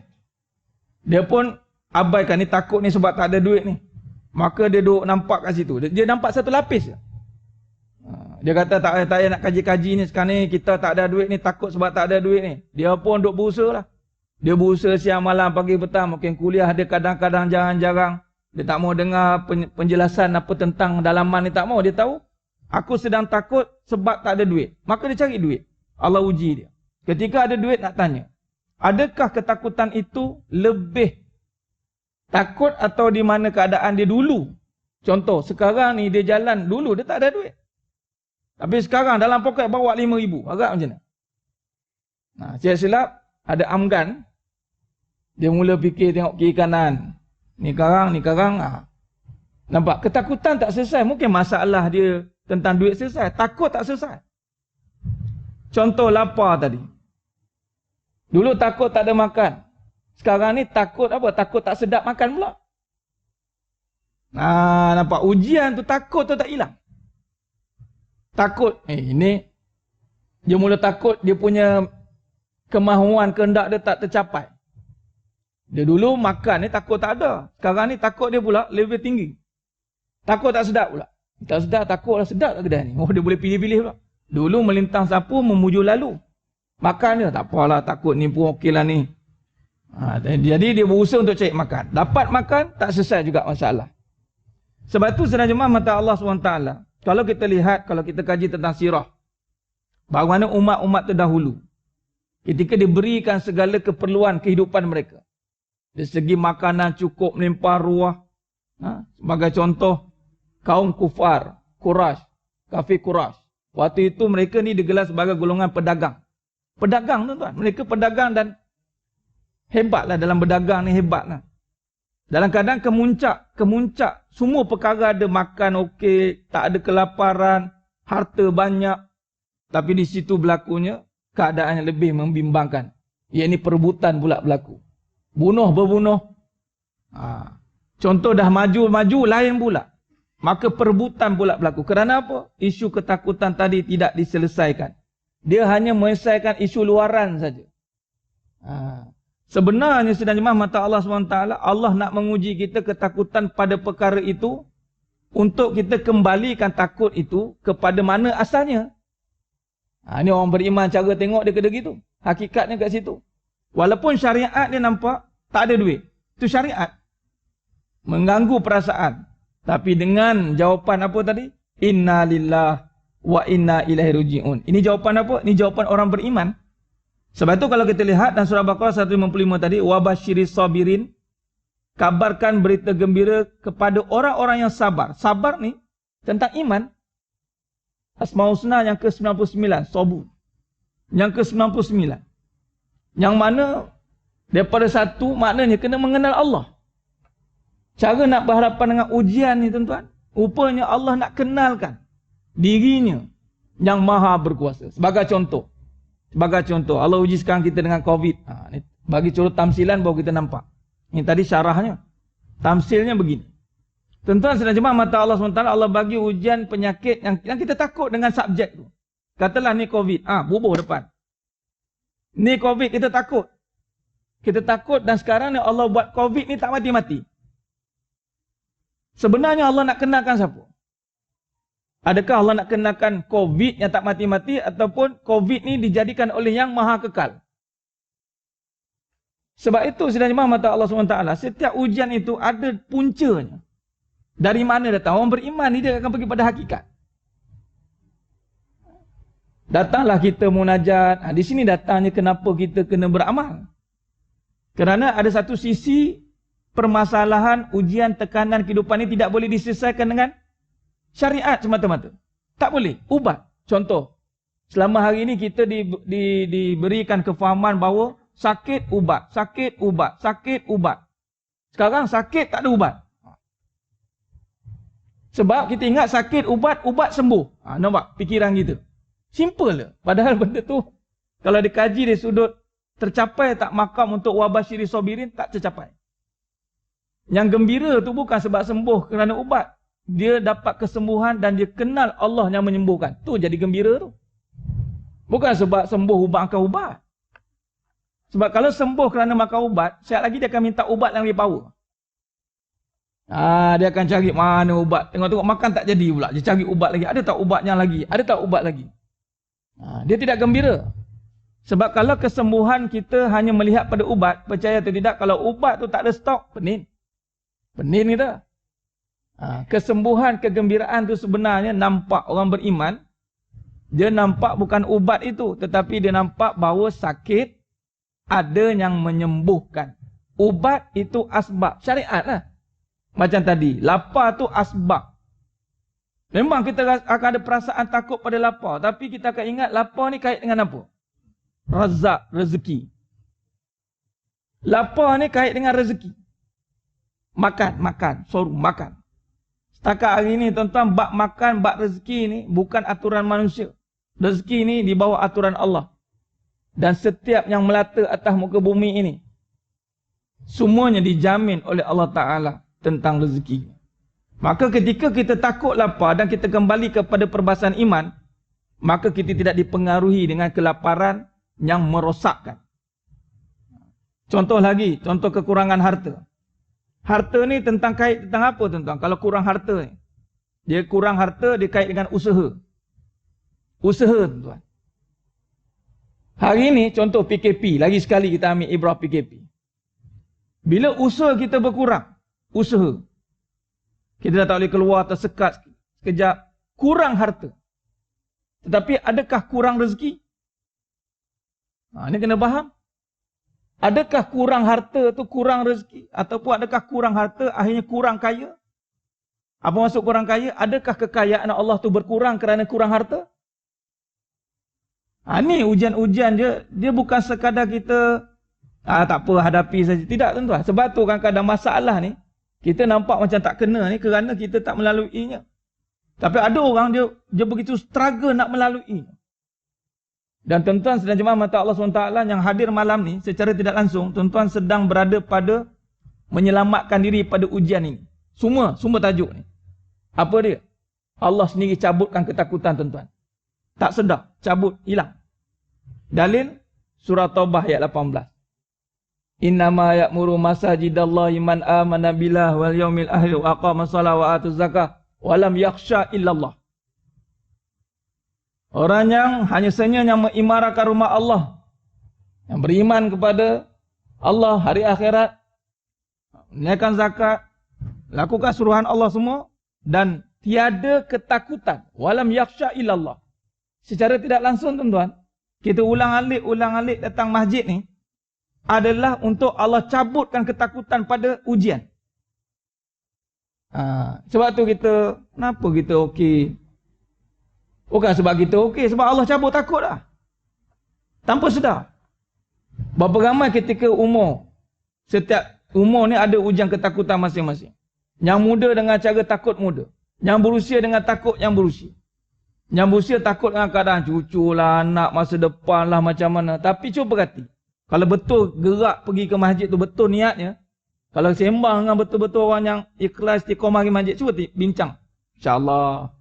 [SPEAKER 1] Dia pun abaikan ni, takut ni sebab tak ada duit ni. Maka dia duduk nampak kat situ. Dia nampak satu lapis je. Dia kata tak payah nak kaji-kaji ni sekarang ni, kita tak ada duit ni, takut sebab tak ada duit ni. Dia pun duduk berusaha lah. Dia berusaha siang malam, pagi petang, mungkin kuliah dia kadang-kadang jarang-jarang. Dia tak mau dengar penjelasan apa tentang dalaman ni, tak mau. Dia tahu, aku sedang takut sebab tak ada duit. Maka dia cari duit. Allah uji dia. Ketika ada duit nak tanya, adakah ketakutan itu lebih takut atau di mana keadaan dia dulu? Contoh, sekarang ni dia jalan, dulu dia tak ada duit. Tapi sekarang dalam poket bawa 5,000. Agak macam mana? Nah, silap ada amgan. Dia mula fikir tengok kiri kanan. Ni karang. Nampak? Ketakutan tak selesai. Mungkin masalah dia tentang duit selesai. Takut tak selesai. Contoh lapar tadi. Dulu takut tak ada makan. Sekarang ni takut apa? Takut tak sedap makan pula. Nampak? Ujian tu takut tu tak hilang. Takut. Ini dia mula takut dia punya kemahuan, kehendak dia tak tercapai. Dia dulu makan ni takut tak ada. Sekarang ni takut dia pula lebih tinggi. Takut tak sedap pula. Tak sedap, takutlah sedap tak kedai ni. Oh, dia boleh pilih-pilih pula. Dulu melintang sapu, memuju lalu. Makan dia, tak apalah, takut ni pun okey lah ni. Jadi dia berusaha untuk cari makan. Dapat makan, tak selesai juga masalah. Sebab tu sedang jemaah mata Allah SWT. Kalau kita lihat, kalau kita kaji tentang sirah. Bagaimana umat-umat terdahulu. Ketika diberikan segala keperluan kehidupan mereka. Dari segi makanan cukup melimpah ruah. Sebagai contoh, kaum kufar, Quraisy, kafir Quraisy. Waktu itu mereka ni digelar sebagai golongan pedagang. Pedagang tuan-tuan. Mereka pedagang dan hebatlah dalam berdagang ni, hebatlah. Dalam keadaan kemuncak. Semua perkara ada, makan okey, tak ada kelaparan, harta banyak. Tapi di situ berlakunya keadaan yang lebih membimbangkan. Iaitu perebutan pula berlaku. Bunuh-berbunuh. Contoh dah maju-maju lain pula. Maka perebutan pula berlaku. Kerana apa? Isu ketakutan tadi tidak diselesaikan. Dia hanya menyelesaikan isu luaran saja. Sebenarnya sedang jemaah mata Allah SWT, Allah nak menguji kita ketakutan pada perkara itu untuk kita kembalikan takut itu kepada mana asalnya. Ini orang beriman cara tengok dia kena gitu. Hakikatnya kat situ. Walaupun syariat dia nampak tak ada duit. Itu syariat. Mengganggu perasaan. Tapi dengan jawapan apa tadi? Inna lillah wa inna ilaihi raji'un. Ini jawapan apa? Ini jawapan orang beriman. Sebab itu kalau kita lihat dalam surah Baqarah 155 tadi, wa basyiris sabirin, kabarkan berita gembira kepada orang-orang yang sabar. Sabar ni tentang iman. Asmaul Husna yang ke-99, sabur. Yang ke-99. Yang mana daripada satu maknanya kena mengenal Allah. Cara nak berhadapan dengan ujian ni tuan-tuan, rupanya Allah nak kenalkan dirinya yang maha berkuasa. Sebagai contoh, Allah uji sekarang kita dengan COVID. Ni bagi contoh tamsilan baru kita nampak. Ini tadi syarahnya. Tamsilnya begini. Tuan-tuan sedang jemaah mata Allah SWT, Allah bagi ujian penyakit yang kita takut dengan subjek tu. Katalah ni COVID, bubuh depan. Ni COVID, kita takut. Kita takut dan sekarang ni Allah buat COVID ni tak mati-mati. Sebenarnya Allah nak kenalkan siapa? Adakah Allah nak kenalkan COVID yang tak mati-mati ataupun COVID ni dijadikan oleh yang maha kekal? Sebab itu sedang jemaah mata Allah SWT, setiap ujian itu ada puncanya. Dari mana datang? Orang beriman ni dia akan pergi pada hakikat. Datanglah kita munajat. Di sini datangnya kenapa kita kena beramal. Kerana ada satu sisi permasalahan, ujian, tekanan kehidupan ini tidak boleh diselesaikan dengan syariat semata-mata. Tak boleh. Ubat. Contoh. Selama hari ini kita diberikan kefahaman bahawa sakit ubat, sakit ubat, sakit ubat. Sekarang sakit tak ada ubat. Sebab kita ingat sakit ubat, ubat sembuh. Nampak fikiran kita. Simple je. Padahal benda tu kalau dikaji dari sudut tercapai tak makam untuk wabashiri sobirin, tak tercapai. Yang gembira tu bukan sebab sembuh kerana ubat. Dia dapat kesembuhan dan dia kenal Allah yang menyembuhkan. Tu jadi gembira tu. Bukan sebab sembuh makan ubat. Sebab kalau sembuh kerana makan ubat, siap lagi dia akan minta ubat yang lebih power. Dia akan cari mana ubat. Tengok-tengok makan tak jadi pula. Dia cari ubat lagi. Ada tak ubatnya lagi? Ada tak ubat lagi? Dia tidak gembira. Sebab kalau kesembuhan kita hanya melihat pada ubat, percaya atau tidak, kalau ubat tu tak ada stok, penin. Penin kita. Kesembuhan, kegembiraan tu sebenarnya nampak orang beriman. Dia nampak bukan ubat itu, tetapi dia nampak bahawa sakit ada yang menyembuhkan. Ubat itu asbab. Syariat lah. Macam tadi, lapar tu asbab. Memang kita akan ada perasaan takut pada lapar. Tapi kita akan ingat lapar ni kait dengan apa? Razak, rezeki. Lapar ni kait dengan rezeki. Makan, suruh makan. Setakat hari ni tuan-tuan, bab makan, bab rezeki ni bukan aturan manusia. Rezeki ni di bawah aturan Allah. Dan setiap yang melata atas muka bumi ini, semuanya dijamin oleh Allah Ta'ala tentang rezeki. Maka ketika kita takut lapar dan kita kembali kepada perbahasan iman, maka kita tidak dipengaruhi dengan kelaparan yang merosakkan. Contoh lagi, contoh kekurangan harta. Harta ni tentang kait tentang apa tuan-tuan? Kalau kurang harta ni, dia kurang harta, dia kait dengan usaha. Usaha tuan-tuan. Hari ini contoh PKP, lagi sekali kita ambil ibrah PKP. Bila usaha kita berkurang, usaha, kita dah tak boleh keluar, tersekat sekejap, kurang harta. Tetapi adakah kurang rezeki? Ini kena faham. Adakah kurang harta tu kurang rezeki? Ataupun adakah kurang harta akhirnya kurang kaya? Apa maksud kurang kaya? Adakah kekayaan Allah tu berkurang kerana kurang harta? Ni ujian-ujian dia bukan sekadar kita tak apa hadapi saja. Tidak tuan-tuan. Sebab tu kadang-kadang masalah ni kita nampak macam tak kena ni kerana kita tak melaluinya. Tapi ada orang dia begitu struggle nak melaluinya. Dan tuan-tuan sedang jemaah mata Allah SWT yang hadir malam ni secara tidak langsung, tuan-tuan sedang berada pada menyelamatkan diri pada ujian ini. Semua tajuk ni. Apa dia? Allah sendiri cabutkan ketakutan tuan-tuan. Tak sedar, cabut, hilang. Dalil surah Taubah ayat 18. Innama ya'muru masajidallahi man amana billah wal yaumil akhir wa aqama shalah wa atuz zakah wa lam yakhsha illallah. Orang yang hanya saja yang mengimarahkan rumah Allah, yang beriman kepada Allah, hari akhirat, menunaikan zakat, lakukan suruhan Allah semua dan tiada ketakutan, walam yakhsha illallah. Secara tidak langsung tuan-tuan, kita ulang-alik datang masjid ni adalah untuk Allah cabutkan ketakutan pada ujian. Sebab tu kenapa kita okey? Bukan sebab kita okey, sebab Allah cabut takut lah. Tanpa sedar. Berapa ramai ketika umur. Setiap umur ni ada ujian ketakutan masing-masing. Yang muda dengan cara takut muda. Yang berusia dengan takut yang berusia. Yang berusia takut dengan keadaan cucu lah, anak masa depan lah macam mana. Tapi cuba perhati. Kalau betul gerak pergi ke masjid tu betul niatnya. Kalau sembang dengan betul-betul orang yang ikhlas istiqamah pergi masjid. Cuba bincang. InsyaAllah.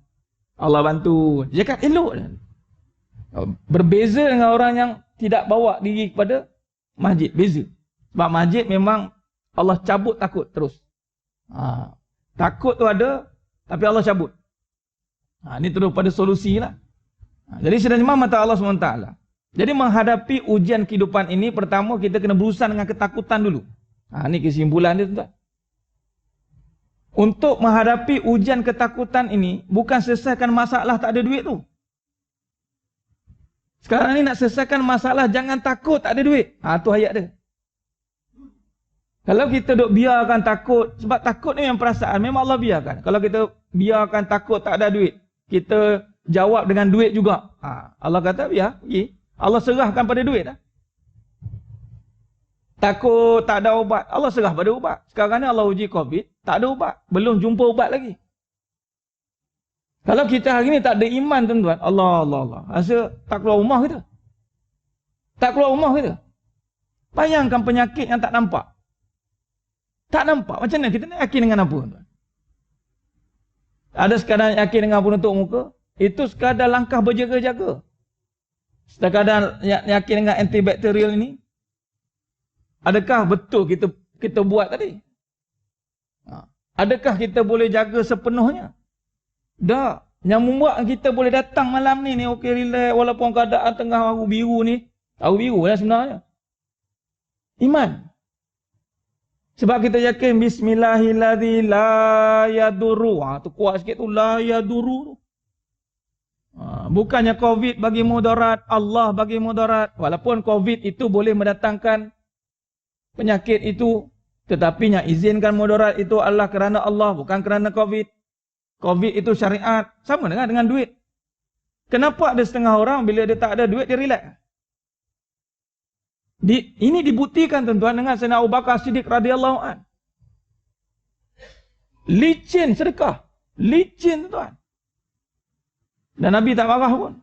[SPEAKER 1] Allah bantu. Dia cakap elok. Berbeza dengan orang yang tidak bawa diri kepada masjid. Beza. Sebab masjid memang Allah cabut takut terus. Takut tu ada, tapi Allah cabut. Ini terus pada solusi lah. Jadi sebenarnya mata Allah SWT. Jadi menghadapi ujian kehidupan ini, pertama kita kena berurusan dengan ketakutan dulu. Ini kesimpulan dia tuan. Untuk menghadapi ujian ketakutan ini, bukan selesaikan masalah tak ada duit tu. Sekarang ni nak selesaikan masalah jangan takut tak ada duit. Tu ayat dia. Kalau kita duk biarkan takut, sebab takut ni memang perasaan, memang Allah biarkan. Kalau kita biarkan takut tak ada duit, kita jawab dengan duit juga. Allah kata biar, pergi. Allah serahkan pada duit dah. Takut tak ada ubat, Allah serah pada ubat. Sekarang ni Allah uji COVID, tak ada ubat. Belum jumpa ubat lagi. Kalau kita hari ni tak ada iman tuan-tuan, Allah. Rasa tak keluar rumah kita. Tak keluar rumah kita. Bayangkan penyakit yang tak nampak. Tak nampak. Macam mana kita nak yakin dengan apa tuan? Ada sekadar yakin dengan penutup muka, itu sekadar langkah berjaga-jaga. Sekadar yakin dengan antibakterial ini, adakah betul kita buat tadi? Adakah kita boleh jaga sepenuhnya? Dah. Yang membuat kita boleh datang malam ni okey relax walaupun keadaan tengah tahu biru ni. Tahu biru lah sebenarnya. Iman. Sebab kita yakin bismillahilladzi la yadurru. Tu kuat sikit tu la yadurru. Bukannya COVID bagi mudarat, Allah bagi mudarat. Walaupun COVID itu boleh mendatangkan penyakit itu, tetapi yang izinkan mudarat itu adalah kerana Allah, bukan kerana COVID. COVID itu syariat, sama dengan duit. Kenapa ada setengah orang bila dia tak ada duit dia relax? Ini dibuktikan tuan-tuan dengan Sayyidina Abu Bakar Siddiq radhiyallahu an. Licin sedekah, licin tuan. Dan Nabi tak marah pun.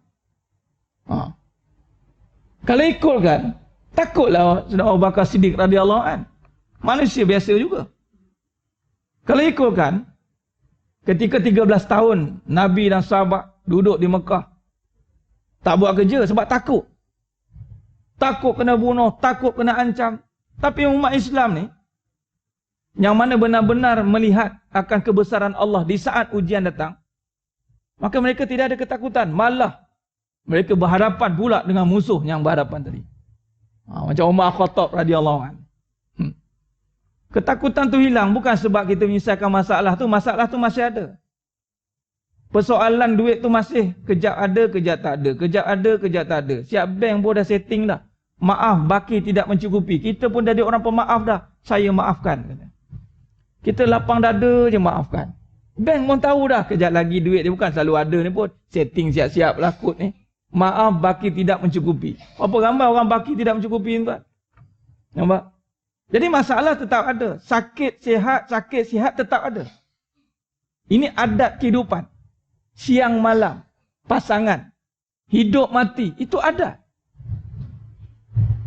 [SPEAKER 1] Kalau ikutkan, takutlah Sayyidina Abu Bakar Siddiq radhiyallahu an. Manusia biasa juga. Kalau ikutkan, ketika 13 tahun Nabi dan sahabat duduk di Mekah, tak buat kerja sebab takut. Takut kena bunuh, takut kena ancam. Tapi umat Islam ni, yang mana benar-benar melihat akan kebesaran Allah di saat ujian datang, maka mereka tidak ada ketakutan. Malah mereka berhadapan pula dengan musuh yang berhadapan tadi. Macam Umar Khattab radhiyallahu an. Ketakutan tu hilang bukan sebab kita menyelesaikan masalah tu masih ada. Persoalan duit tu masih kejap ada, kejap tak ada. Kejap ada, kejap tak ada. Siap bank pun dah setting dah. Maaf, baki tidak mencukupi. Kita pun dah jadi orang pemaaf dah. Saya maafkan. Kita lapang dada je maafkan. Bank pun tahu dah. Kejap lagi duit dia bukan selalu ada ni pun. Setting siap-siap lah kod ni. Maaf, baki tidak mencukupi. Apa ramai orang baki tidak mencukupi tuan? Nampak? Jadi masalah tetap ada. Sakit sihat tetap ada. Ini adat kehidupan. Siang malam, pasangan, hidup mati, itu ada.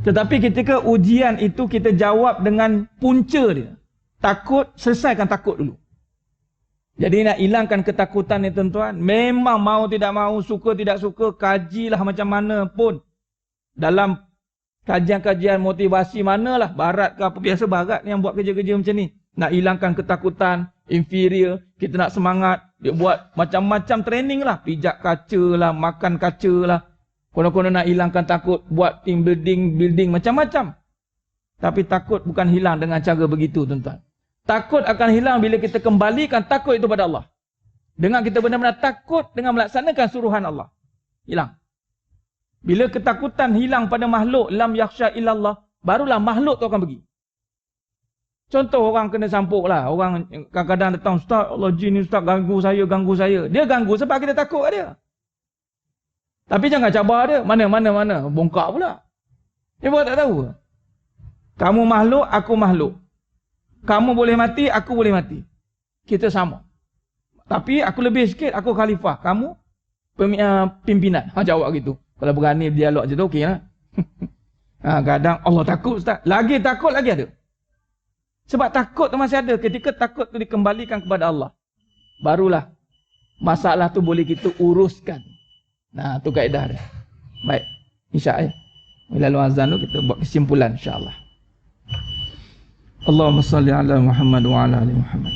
[SPEAKER 1] Tetapi ketika ujian itu kita jawab dengan punca dia. Takut, selesaikan takut dulu. Jadi nak hilangkan ketakutan ni tuan-tuan, memang mau tidak mau, suka tidak suka, kajilah macam mana pun. Dalam kajian-kajian motivasi manalah, barat ke apa, biasa barat ni yang buat kerja-kerja macam ni. Nak hilangkan ketakutan, inferior, kita nak semangat, dia buat macam-macam training lah. Pijak kaca lah, makan kaca lah. Konon-konon nak hilangkan takut, buat team building macam-macam. Tapi takut bukan hilang dengan cara begitu tuan-tuan. Takut akan hilang bila kita kembalikan takut itu pada Allah. Dengan kita benar-benar takut dengan melaksanakan suruhan Allah. Hilang. Bila ketakutan hilang pada makhluk, lam yakhsha illallah, barulah makhluk tu akan pergi. Contoh orang kena sampuk lah. Orang kadang-kadang datang, Ustaz, Allah jin ni Ustaz ganggu saya. Dia ganggu sebab kita takut kat dia. Tapi jangan cabar dia. Mana. Bongkak pula. Dia buat tak tahu. Kamu makhluk, aku makhluk. Kamu boleh mati, aku boleh mati. Kita sama. Tapi aku lebih sikit, aku khalifah. Kamu pimpinan. Jawab gitu. Kalau berani dialog je tu okey lah. Kadang Allah takut Ustaz. Lagi takut lagi ada. Sebab takut tu masih ada. Ketika takut tu dikembalikan kepada Allah. Barulah masalah tu boleh kita uruskan. Nah, tu kaedah dia. Baik. InsyaAllah. Bila azan tu kita buat kesimpulan insyaAllah. Allahumma salli ala Muhammad wa ala ali Muhammad.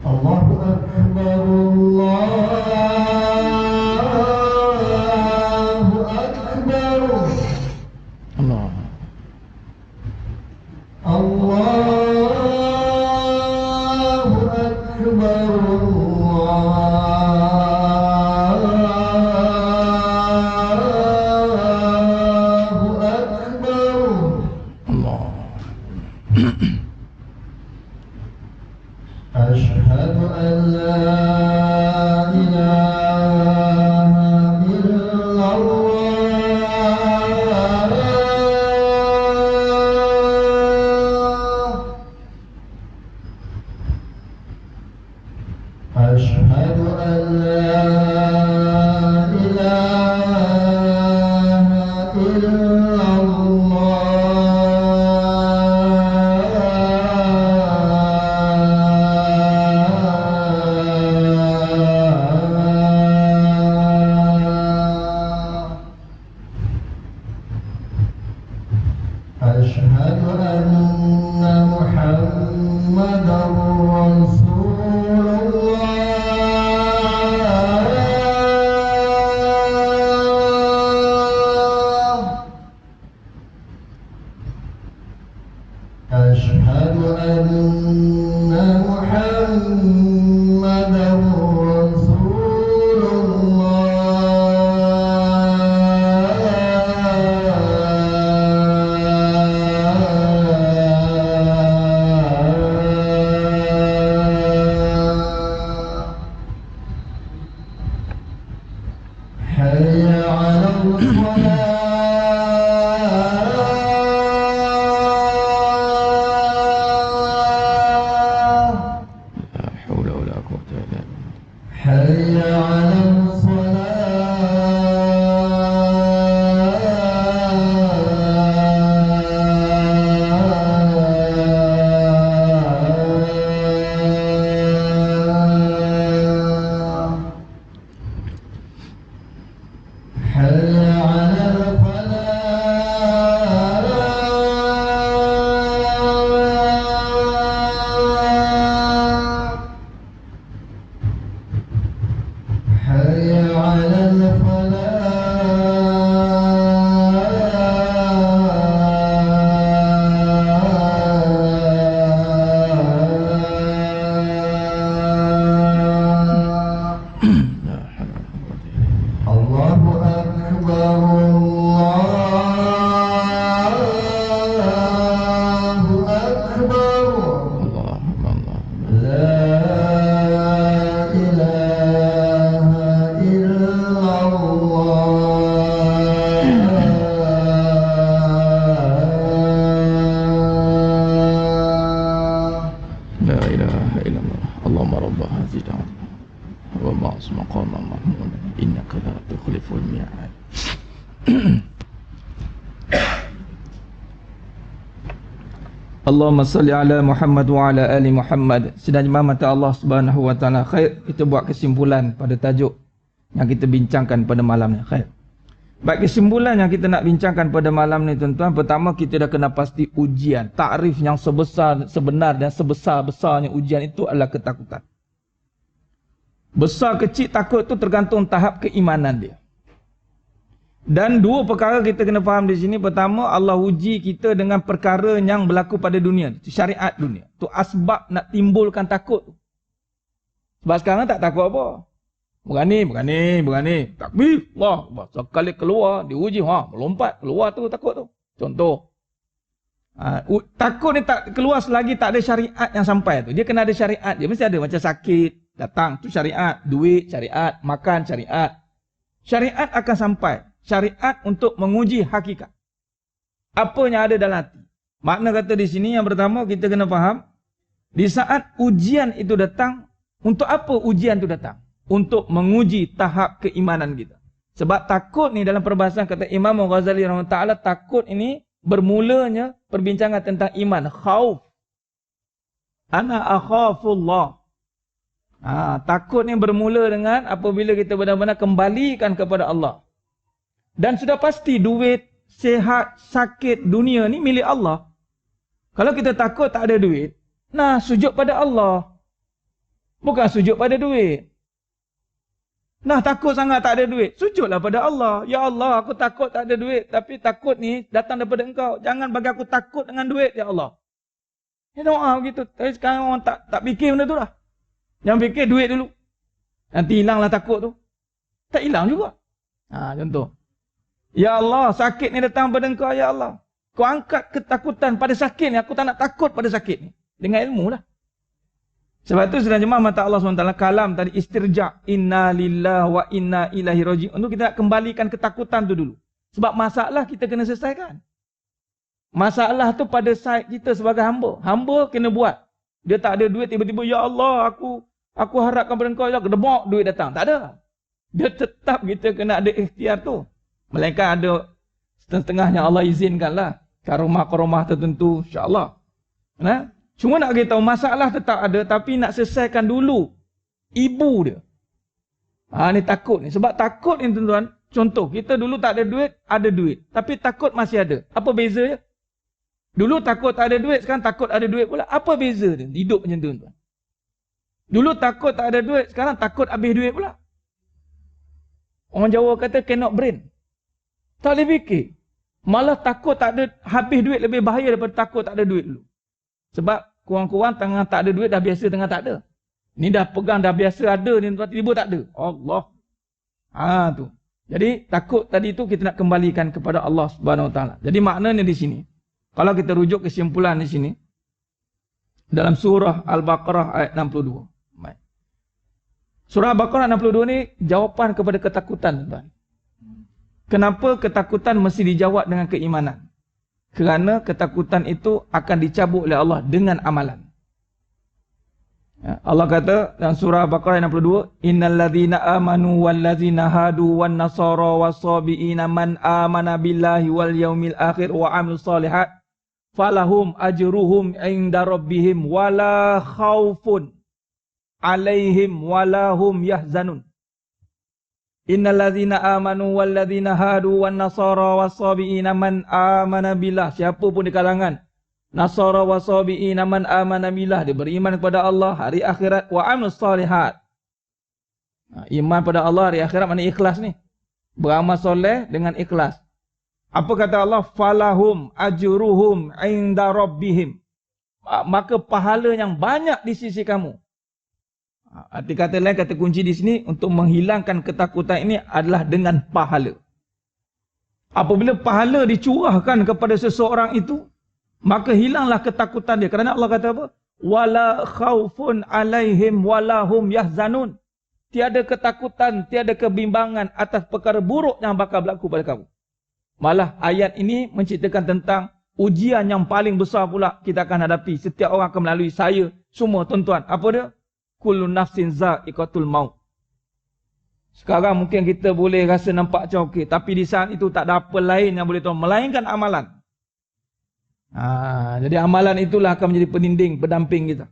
[SPEAKER 2] Allahu Akbar, Allahu Akbar.
[SPEAKER 1] Allah.
[SPEAKER 2] Allahu Akbar, Allahu Akbar.
[SPEAKER 1] Allah.
[SPEAKER 2] Asyhadu an la ilaha illallah. Asyhadu an la ilaha illallah. Asyhadu anna Muhammadar Rasulullah. Asyhadu anna Muhammadar Rasulullah. Hayya 'alal salah.
[SPEAKER 1] La haula wala quwwata illa billah.
[SPEAKER 2] Hayya 'alal salah. Hayya 'alal falah. Hayya 'alal falah.
[SPEAKER 1] La haula wala quwwata illa billah.
[SPEAKER 2] Allahu Akbar, Allahu Akbar.
[SPEAKER 1] Allah. Allah.
[SPEAKER 2] La ilaha illallah.
[SPEAKER 1] La ilaha illallah. Allahumma rabb hadhihi da'wah wa ba'as maqama mahmud innaka la tukhliful mi'ad. Allahumma salli ala Muhammad wa ala ali Muhammad. Sedang mata Allah Subhanahu wa taala. Khair, kita buat kesimpulan pada tajuk yang kita bincangkan pada malam ni. Khair. Baik, kesimpulan yang kita nak bincangkan pada malam ni tuan-tuan, pertama kita dah kena pasti ujian. Takrif yang sebenar dan sebesar-besarnya ujian itu adalah ketakutan. Besar kecil takut tu tergantung tahap keimanan dia. Dan dua perkara kita kena faham di sini. Pertama, Allah uji kita dengan perkara yang berlaku pada dunia. Itu syariat dunia. Itu asbab nak timbulkan takut. Sebab sekarang tak takut apa. Berani. Takbir. Allah. Sekali keluar, diuji. Melompat. Keluar tu takut tu. Contoh. Takut ni tak keluar selagi tak ada syariat yang sampai tu. Dia kena ada syariat. Dia mesti ada. Macam sakit, datang. Tu syariat. Duit, syariat. Makan, syariat. Syariat akan sampai. Syariat untuk menguji hakikat. Apa yang ada dalam hati. Makna kata di sini yang pertama kita kena faham. Di saat ujian itu datang. Untuk apa ujian itu datang? Untuk menguji tahap keimanan kita. Sebab takut ni dalam perbahasan kata Imam Ghazali rahimahullah, takut ini bermulanya perbincangan tentang iman. Khauf. Ana akhafullah. Takut ni bermula dengan apabila kita benar-benar kembalikan kepada Allah. Dan sudah pasti duit, sihat, sakit, dunia ni milik Allah. Kalau kita takut tak ada duit, sujud pada Allah. Bukan sujud pada duit. Takut sangat tak ada duit, sujudlah pada Allah. Ya Allah, aku takut tak ada duit, tapi takut ni datang daripada Engkau. Jangan bagi aku takut dengan duit, ya Allah. Ini doa begitu. Tapi sekarang orang tak fikir benda tu lah. Yang fikir duit dulu. Nanti hilanglah takut tu. Tak hilang juga. Contoh. Ya Allah, sakit ni datang pada Engkau, ya Allah. Kau angkat ketakutan pada sakit ni. Aku tak nak takut pada sakit ni. Dengan ilmu lah. Sebab tu sedang jemaah mata Allah SWT kalam tadi istirja. Inna lillahi wa inna ilaihi raji'un. Untuk kita nak kembalikan ketakutan tu dulu. Sebab masalah kita kena selesaikan. Masalah tu pada side kita sebagai hamba. Hamba kena buat. Dia tak ada duit tiba-tiba, ya Allah aku harapkan pada Engkau, ya kedebok duit datang. Tak ada. Dia tetap kita kena ada ikhtiar tu. Melainkan ada setengah-setengahnya Allah izinkan lah. Karomah-karomah tertentu, insyaAllah. Cuma nak beritahu masalah tetap ada, tapi nak selesaikan dulu ibu dia. Ni takut ni. Sebab takut ni tuan-tuan, contoh kita dulu tak ada duit, tapi takut masih ada. Apa beza dia? Dulu takut tak ada duit, sekarang takut ada duit pula. Apa beza dia? Hidup macam tu tuan. Dulu takut tak ada duit, sekarang takut habis duit pula. Orang Jawa kata cannot brain. Tak boleh fikir. Malah takut tak ada habis duit lebih bahaya daripada takut tak ada duit dulu. Sebab kurang-kurang tengah tak ada duit dah biasa tengah tak ada. Ni dah pegang dah biasa ada ni tiba-tiba tak ada. Allah. Tu. Jadi takut tadi tu kita nak kembalikan kepada Allah Subhanahu Wa Taala. Jadi maknanya di sini, kalau kita rujuk kesimpulan di sini dalam surah Al-Baqarah ayat 62. Surah Al-Baqarah 62 ni jawapan kepada ketakutan, tuan. Kenapa ketakutan mesti dijawab dengan keimanan? Kerana ketakutan itu akan dicabut oleh Allah dengan amalan. Allah kata dalam surah Al-Baqarah 62, innal ladzina amanu wal ladzina hadu wan nasara was-sabiina man amana billahi wal yaumil akhir wa amilus solihat falahum ajruhum inda rabbihim wala khaufun alaihim wala hum yahzanun. Innal ladzina amanu wal ladzina hadu wan nasara was-sabiina man amana billah. Siapa pun di kalangan Nasara was-sabiina man amana billah, dia beriman kepada Allah, hari akhirat, wa amilus solihat. Iman pada Allah, hari akhirat mana ikhlas ni. Beramal soleh dengan ikhlas. Apa kata Allah? Falahum ajruhum inda rabbihim. Maka pahala yang banyak di sisi kamu. Arti kata lain, kata kunci di sini untuk menghilangkan ketakutan ini adalah dengan pahala. Apabila pahala dicurahkan kepada seseorang itu, maka hilanglah ketakutan dia. Kerana Allah kata apa? Wala khaufun alaihim wala hum yahzanun. Tiada ketakutan, tiada kebimbangan atas perkara buruk yang bakal berlaku pada kamu. Malah ayat ini menceritakan tentang ujian yang paling besar pula kita akan hadapi. Setiap orang akan melalui, saya, semua tuan-tuan. Apa dia? Kullu nafsin za'iqatul maut. Sekarang mungkin kita boleh rasa nampak macam okey, tapi di saat itu tak ada apa lain yang boleh tahu melainkan amalan. Jadi amalan itulah akan menjadi peninding, pendamping kita.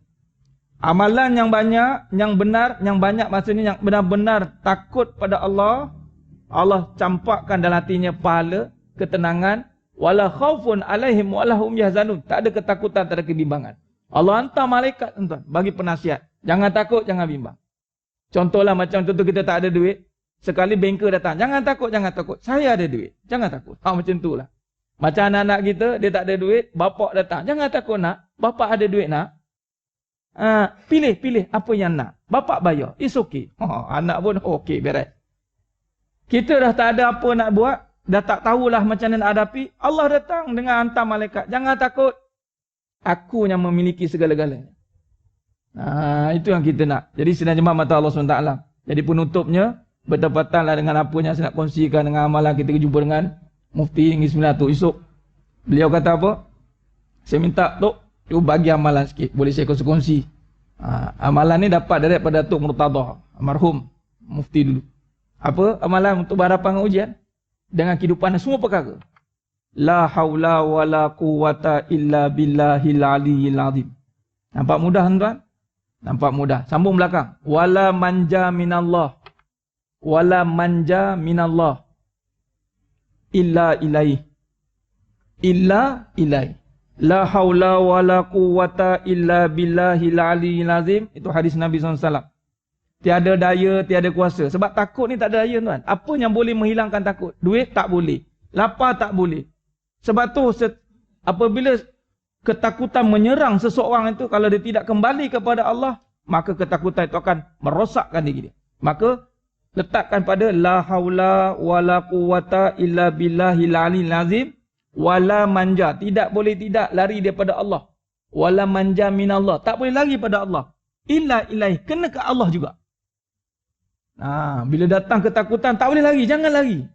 [SPEAKER 1] Amalan yang banyak, yang benar, yang banyak maksudnya yang benar-benar takut pada Allah, Allah campakkan dalam hatinya pahala, ketenangan, wala khaufun alaihim wala hum yahzanun. Tak ada ketakutan, tak ada kebimbangan. Allah hantar malaikat tuan-tuan bagi penasihat. Jangan takut, jangan bimbang. Contohlah macam contoh kita tak ada duit, sekali banker datang, jangan takut, jangan takut. Saya ada duit, jangan takut. Macam itulah. Macam anak-anak kita, dia tak ada duit, bapak datang. Jangan takut nak, bapak ada duit nak. Pilih apa yang nak. Bapak bayar. It's okay. Anak pun okay, beres. Kita dah tak ada apa nak buat. Dah tak tahulah macam mana nak hadapi. Allah datang dengan hantar malaikat. Jangan takut. Aku yang memiliki segala-galanya. Itu yang kita nak. Jadi sidang jemaah mata Allah SWT. Jadi penutupnya, bertepatanlah dengan apa yang saya nak kongsikan dengan amalan kita jumpa dengan Mufti Negeri Sembilan tu esok. Beliau kata apa? Saya minta Tok, cuba bagi amalan sikit. Boleh saya kongsi-kongsi. Amalan ni dapat daripada Tok Murtadah, almarhum Mufti dulu. Apa amalan untuk berhadapan dengan ujian? Dengan kehidupan semua perkara. La haula wala quwata illa billahil aliyyil azim. Nampak mudah tuan? Nampak mudah. Sambung belakang. Wala manja minallah. Wala manja minallah. Illa ilaih. Illa ilaih. La haula wala quwata illa billahil aliyyil azim. Itu hadis Nabi SAW. Tiada daya, tiada kuasa. Sebab takut ni tak ada daya tuan. Apa yang boleh menghilangkan takut? Duit tak boleh. Lapar tak boleh. Sebab tu apabila ketakutan menyerang seseorang itu, kalau dia tidak kembali kepada Allah, maka ketakutan itu akan merosakkan diri dia. Maka letakkan pada la haula wala quwata illa billahil aliyyil azim wala manja. Tidak boleh tidak lari daripada Allah. Wala manja minallah. Tak boleh lari pada Allah. Illa ilaih. Kena ke Allah juga. Bila datang ketakutan, tak boleh lari. Jangan lari.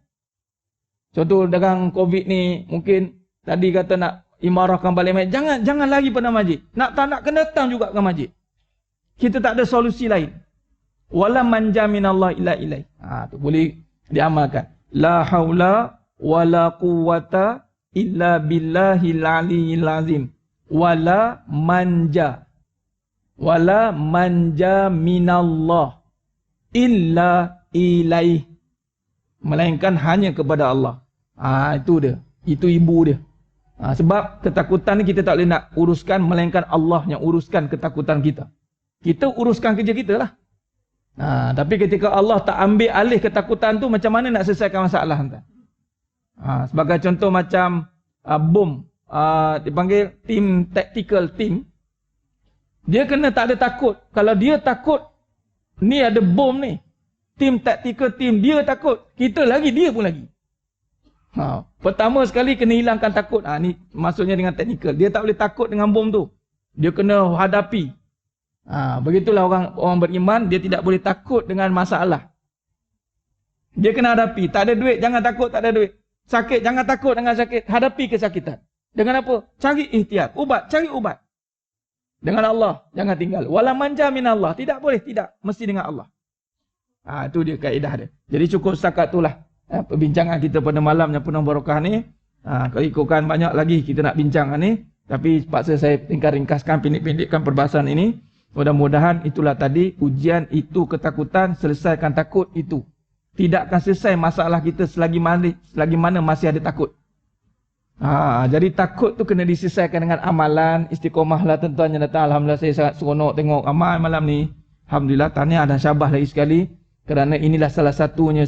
[SPEAKER 1] Contoh dengan COVID ni, mungkin tadi kata nak imarahkan balik masjid. Jangan lari pada masjid. Nak tak nak kena datang juga ke masjid. Kita tak ada solusi lain. Wala manja minallah illa ilaih. Tu boleh diamalkan. La haula wala quwata illa billahil aliyyil azim. Wala manja. Wala manja minallah illa ilaih. Melainkan hanya kepada Allah. Itu dia. Itu ibu dia. Sebab ketakutan ni kita tak boleh nak uruskan, melainkan Allah yang uruskan ketakutan kita. Kita uruskan kerja kita lah. Tapi ketika Allah tak ambil alih ketakutan tu, macam mana nak selesaikan masalah? Sebagai contoh macam bom. Dipanggil team tactical team. Dia kena tak ada takut. Kalau dia takut, ni ada bom ni. Team tactical team, dia takut. Kita lagi, dia pun lagi. Pertama sekali kena hilangkan takut. Ni maksudnya dengan teknikal. Dia tak boleh takut dengan bom tu. Dia kena hadapi. Begitulah orang beriman, dia tidak boleh takut dengan masalah. Dia kena hadapi. Tak ada duit, jangan takut tak ada duit. Sakit, jangan takut dengan sakit. Hadapi kesakitan. Dengan apa? Cari ikhtiar. Ubat, cari ubat. Dengan Allah, jangan tinggal. Wala manja minallah. Tidak boleh, tidak. Mesti dengan Allah. Itu dia kaedah dia. Jadi cukup setakat itulah perbincangan kita pada malam yang penuh barakah ni. Kalau ikutkan banyak lagi kita nak bincang ni. Tapi paksa saya ringkaskan, pendek-pendekkan perbahasan ini. Mudah-mudahan itulah tadi, ujian itu ketakutan, selesaikan takut itu. Tidak akan selesai masalah kita selagi mana masih ada takut. Jadi takut tu kena diselesaikan dengan amalan. Istiqomahlah tuan-tuan yang datang. Alhamdulillah saya sangat seronok tengok amal malam ni. Alhamdulillah, tahniah dan syabas lagi sekali. Kerana inilah satu-satunya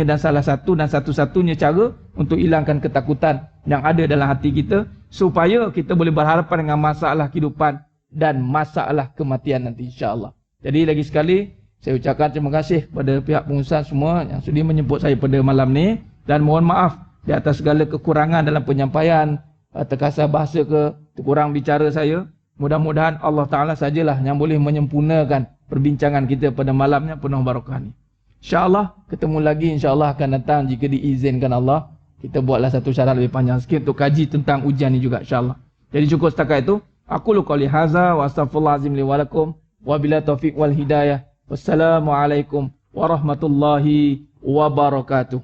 [SPEAKER 1] dan satu-satunya cara untuk hilangkan ketakutan yang ada dalam hati kita. Supaya kita boleh berhadapan dengan masalah kehidupan dan masalah kematian nanti, insyaAllah. Jadi lagi sekali, saya ucapkan terima kasih kepada pihak pengusaha semua yang sudi menjemput saya pada malam ni. Dan mohon maaf di atas segala kekurangan dalam penyampaian, terkasar bahasa ke, terkurang bicara saya. Mudah-mudahan Allah Ta'ala sajalah yang boleh menyempurnakan perbincangan kita pada malamnya penuh barakah ni. InsyaAllah, ketemu lagi insyaAllah akan datang jika diizinkan Allah. Kita buatlah satu syarat lebih panjang sikit untuk kaji tentang ujian ni juga insyaAllah. Jadi cukup setakat itu. Aqulu qouli hadza wa astaghfirullahalazim li wa lakum wa bila taufiq wal hidayah. Wassalamualaikum warahmatullahi wabarakatuh.